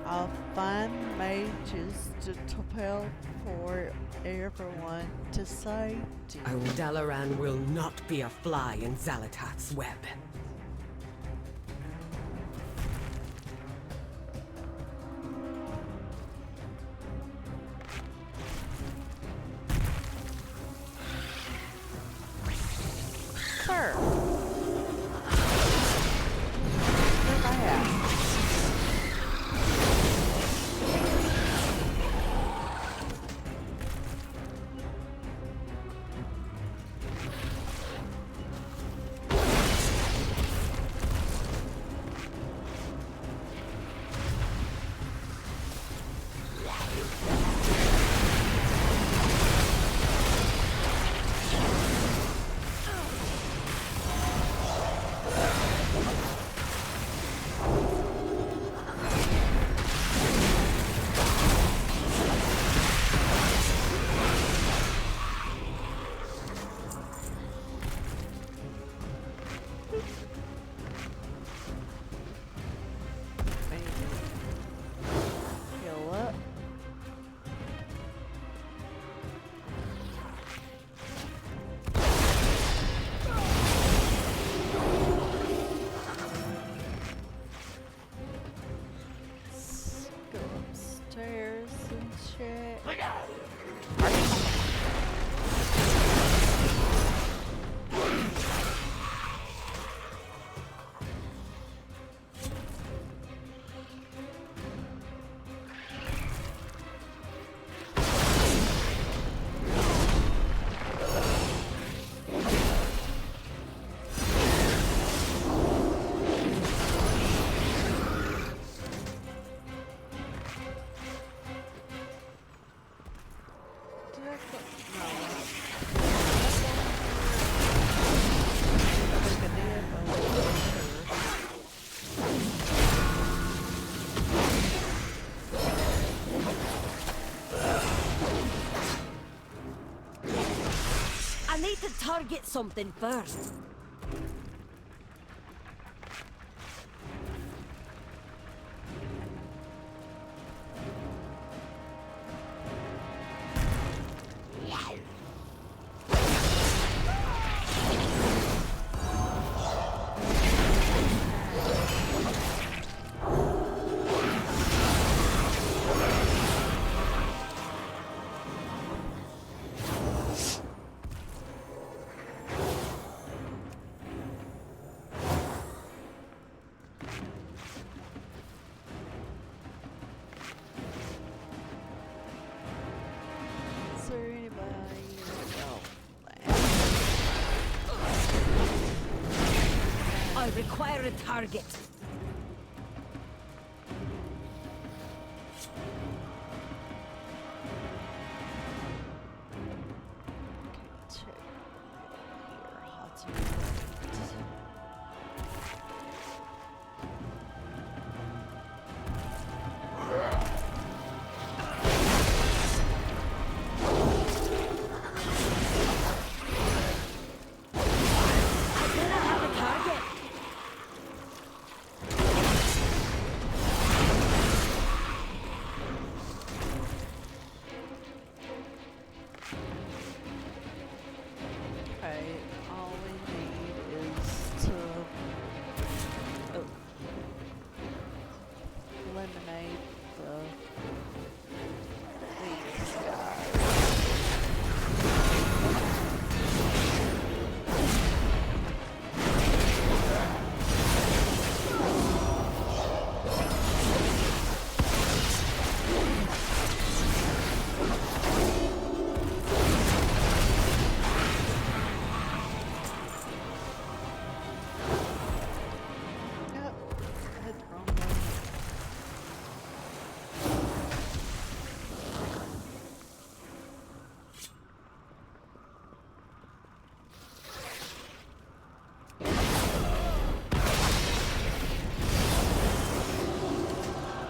I'll find mages to teleport everyone to safety. Dalaran will not be a fly in Zalatath's web. Sir. Where's my hat? Heal up. Let's go upstairs and check. Did I put no? I think I did, but I wasn't sure. I need to target something first. Is there anybody? No. I require a target.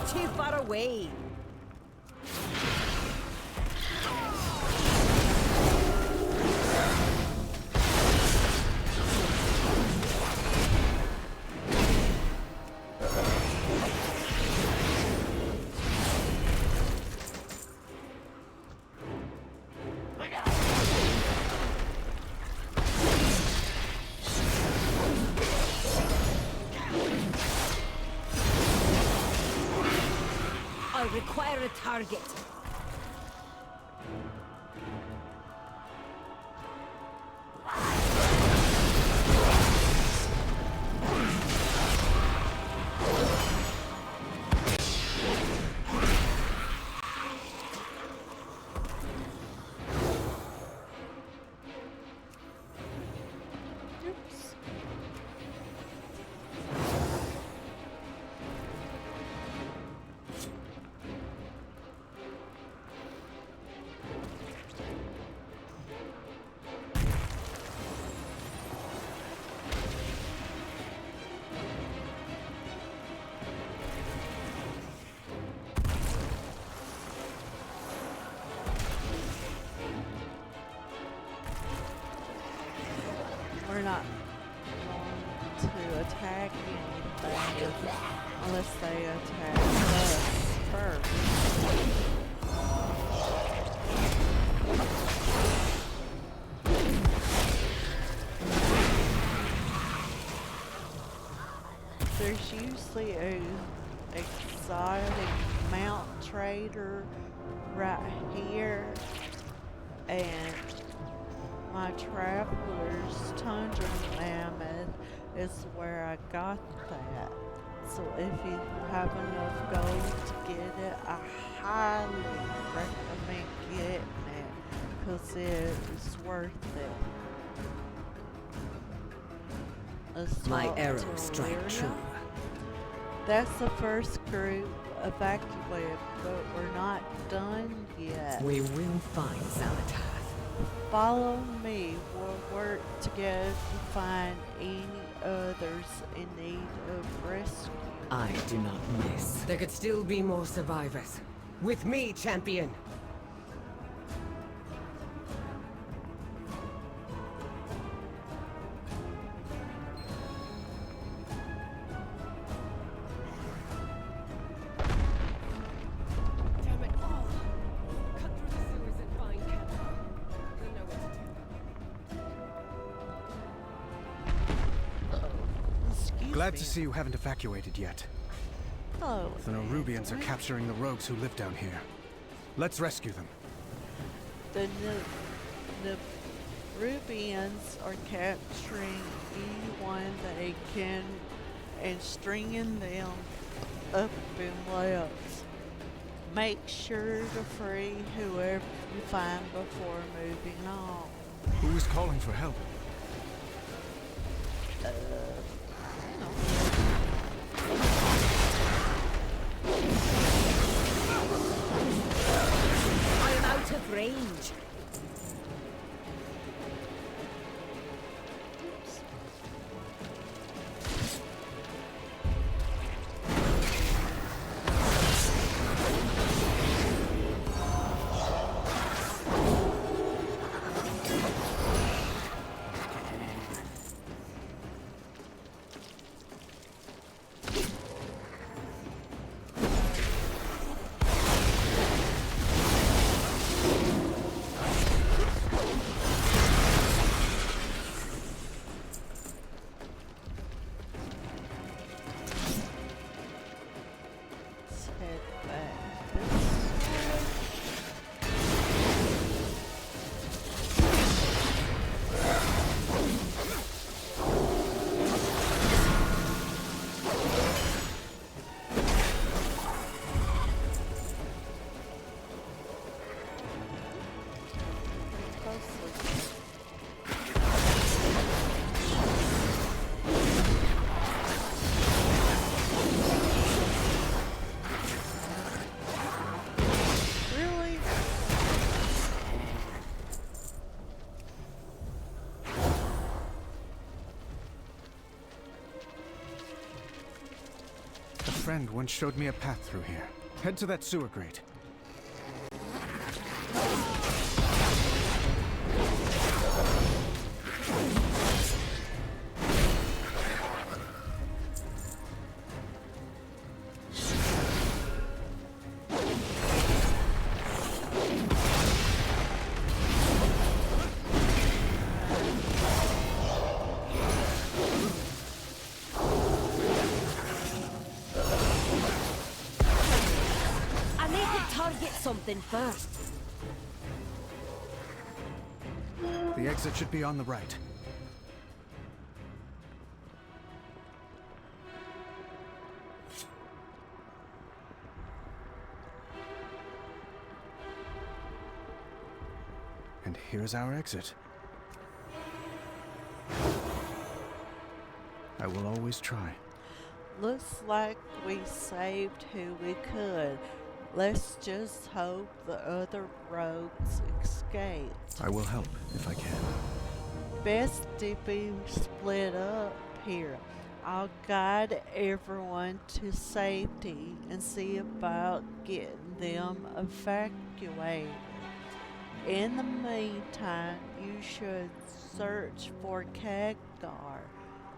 too far away. I require a target. We're not going to attack anything unless they attack us first. There's usually a exotic mount trader right here, and my traveler's tundra mammoth is where I got that. So if you have enough gold to get it, I highly recommend getting it because it is worth it. Let's My talk arrows to strike Lyria. true. That's the first group evacuated, but we're not done yet. We will find Xalatath. Follow me. We'll work together to find any others in need of rescue. I do not miss. There could still be more survivors. With me, champion! Damn it all! Cut through the sewers and find Kevin. He'll know what to do. Excuse Glad me. to see you haven't evacuated yet. Oh, The Nerubians are capturing the rogues who live down here. Let's rescue them. the Nerubians are capturing anyone they can and stringing them up in webs. Make sure to free whoever you find before moving on. Who is calling for help? I'm out of range. friend once showed me a path through here. Head to that sewer grate. Something first. The exit should be on the right. And here's our exit. I will always try. Looks like we saved who we could. Let's just hope the other rogues escape. I will help if I can. Best to be split up here. I'll guide everyone to safety and see about getting them evacuated. In the meantime, you should search for Khadgar.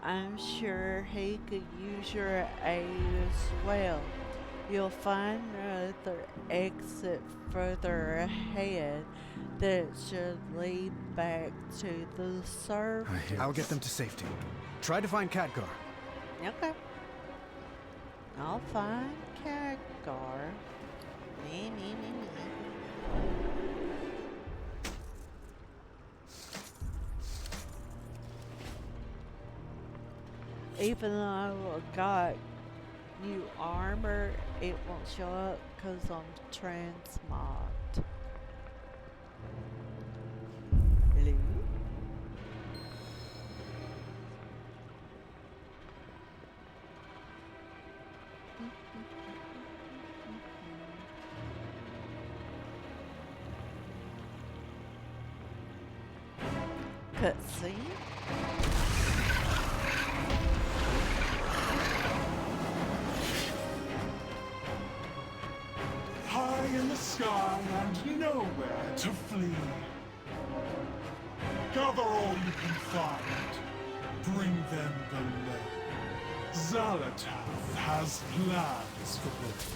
I'm sure he could use your aid as well. You'll find another exit further ahead that should lead back to the surface. I'll get them to safety. Try to find Khadgar. Okay. I'll find Khadgar. Even though I got new armor, it won't show up because I'm transmog. Hello? Cutscene. High in the sky and nowhere to flee. Gather all you can find. Bring them below. Xalatath has plans for them.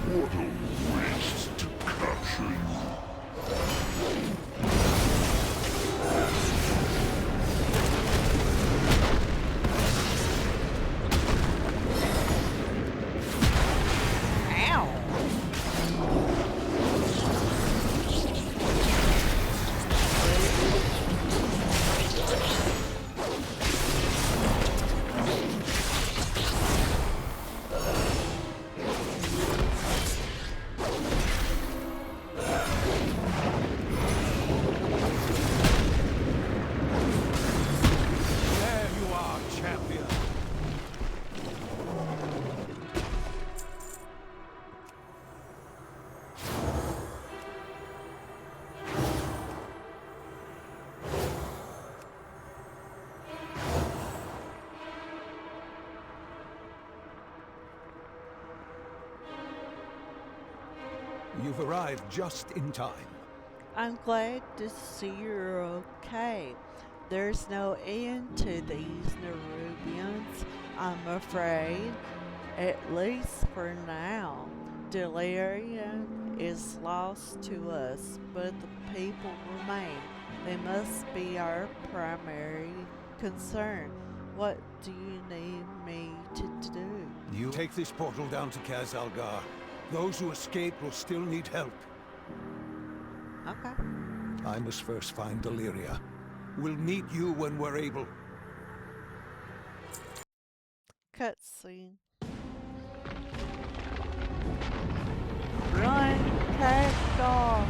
What a waste to capture you. You've arrived just in time. I'm glad to see you're okay. There's no end to these Nerubians, I'm afraid. At least for now. Delirium is lost to us, but the people remain. They must be our primary concern. What do you need me to do? You take this portal down to Khadgar. Those who escape will still need help. Okay. I must first find Deliria. We'll meet you when we're able. Cutscene. Run, Khadgar!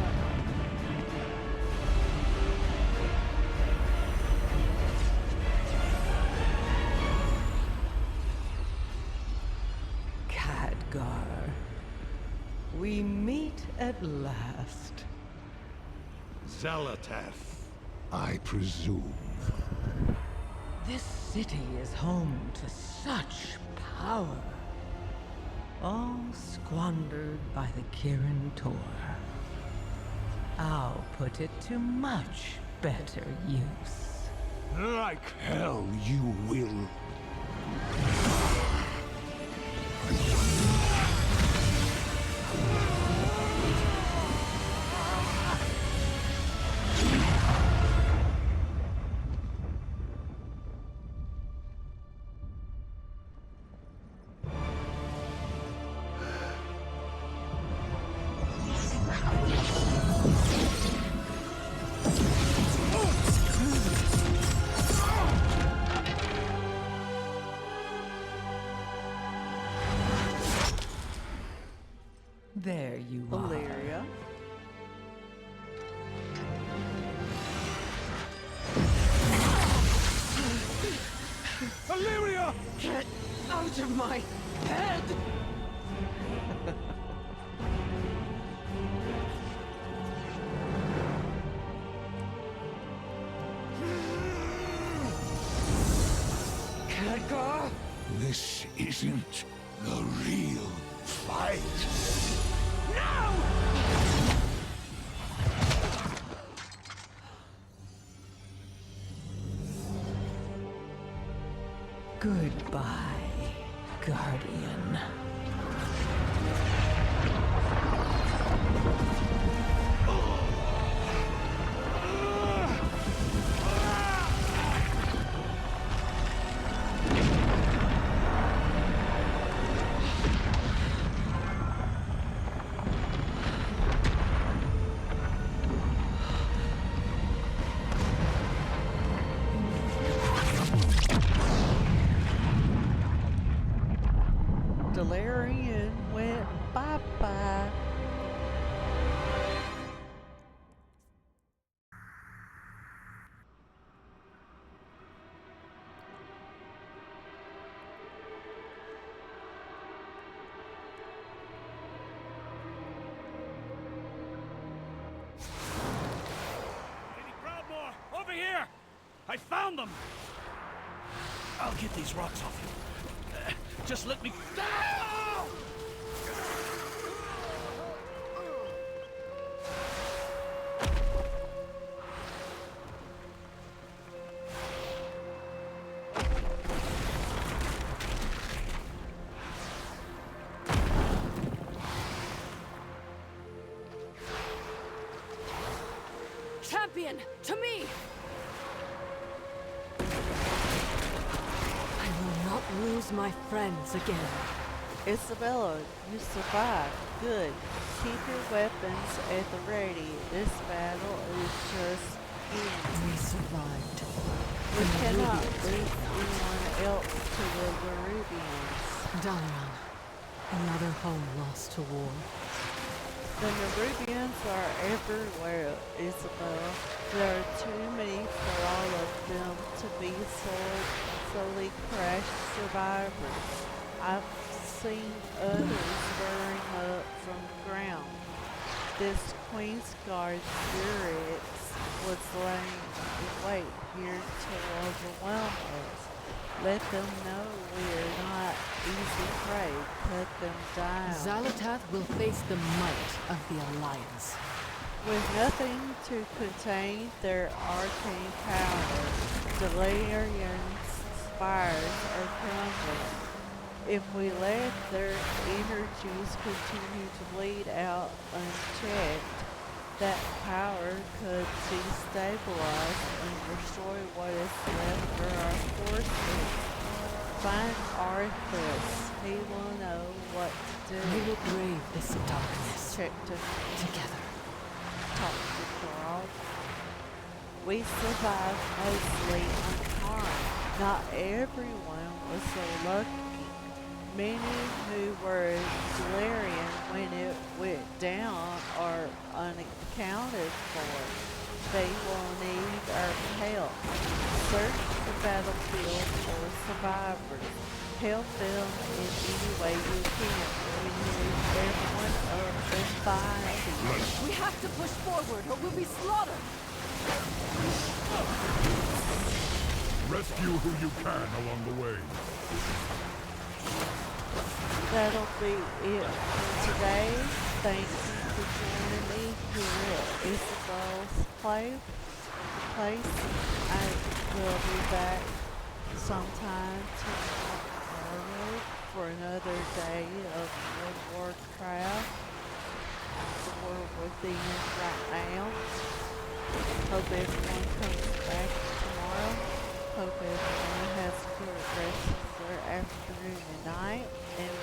Khadgar. We meet at last. Zalatath, I presume. This city is home to such power. All squandered by the Kirin Tor. I'll put it to much better use. Like hell you will. There you are. Valeria. Valeria! Get out of my head! Khadgar? This isn't the real fight. No! Goodbye, Guardian. Delarian went bye-bye. Lady Proudmoore, over here! I found them! I'll get these rocks off you. Just let me... Ah! Champion, to me! I will not lose my friends again. Isabella, you survived. Good. Keep your weapons at the ready. This battle is just beginning. We survived. We cannot lose anyone else to the Nerubians. Dalian, another home lost to war. The Nerubians are everywhere, Isabella. There are too many for all of them to be solely crashed survivors. I've seen others burning up from the ground. This Queen's Guard Zurix was laying in wait here to overwhelm us. Let them know we're not easy prey. Cut them down. Zalatath will face the might of the Alliance. With nothing to contain their arcane power, Delarian's spires are crumbling. If we let their energies continue to bleed out unchecked, that power could destabilize and destroy what is left for our forces. Find Arthas. He will know what to do. We will brave this darkness together. Talk to Carl. We survived mostly unharmed. Not everyone was so lucky. Many who were Delarian when it went down are unaccounted for. They will need our help. Search the battlefield for survivors. Help them in any way you can. We need everyone up and fighting. We have to push forward or we'll be slaughtered. Rescue who you can along the way. That'll be it for today. Thank you for joining me here at Isabel's place. I will be back sometime tomorrow for another day of Warcraft. We're within right now. Hope everyone comes back tomorrow. Hope everyone has a good rest of their afternoon and night. And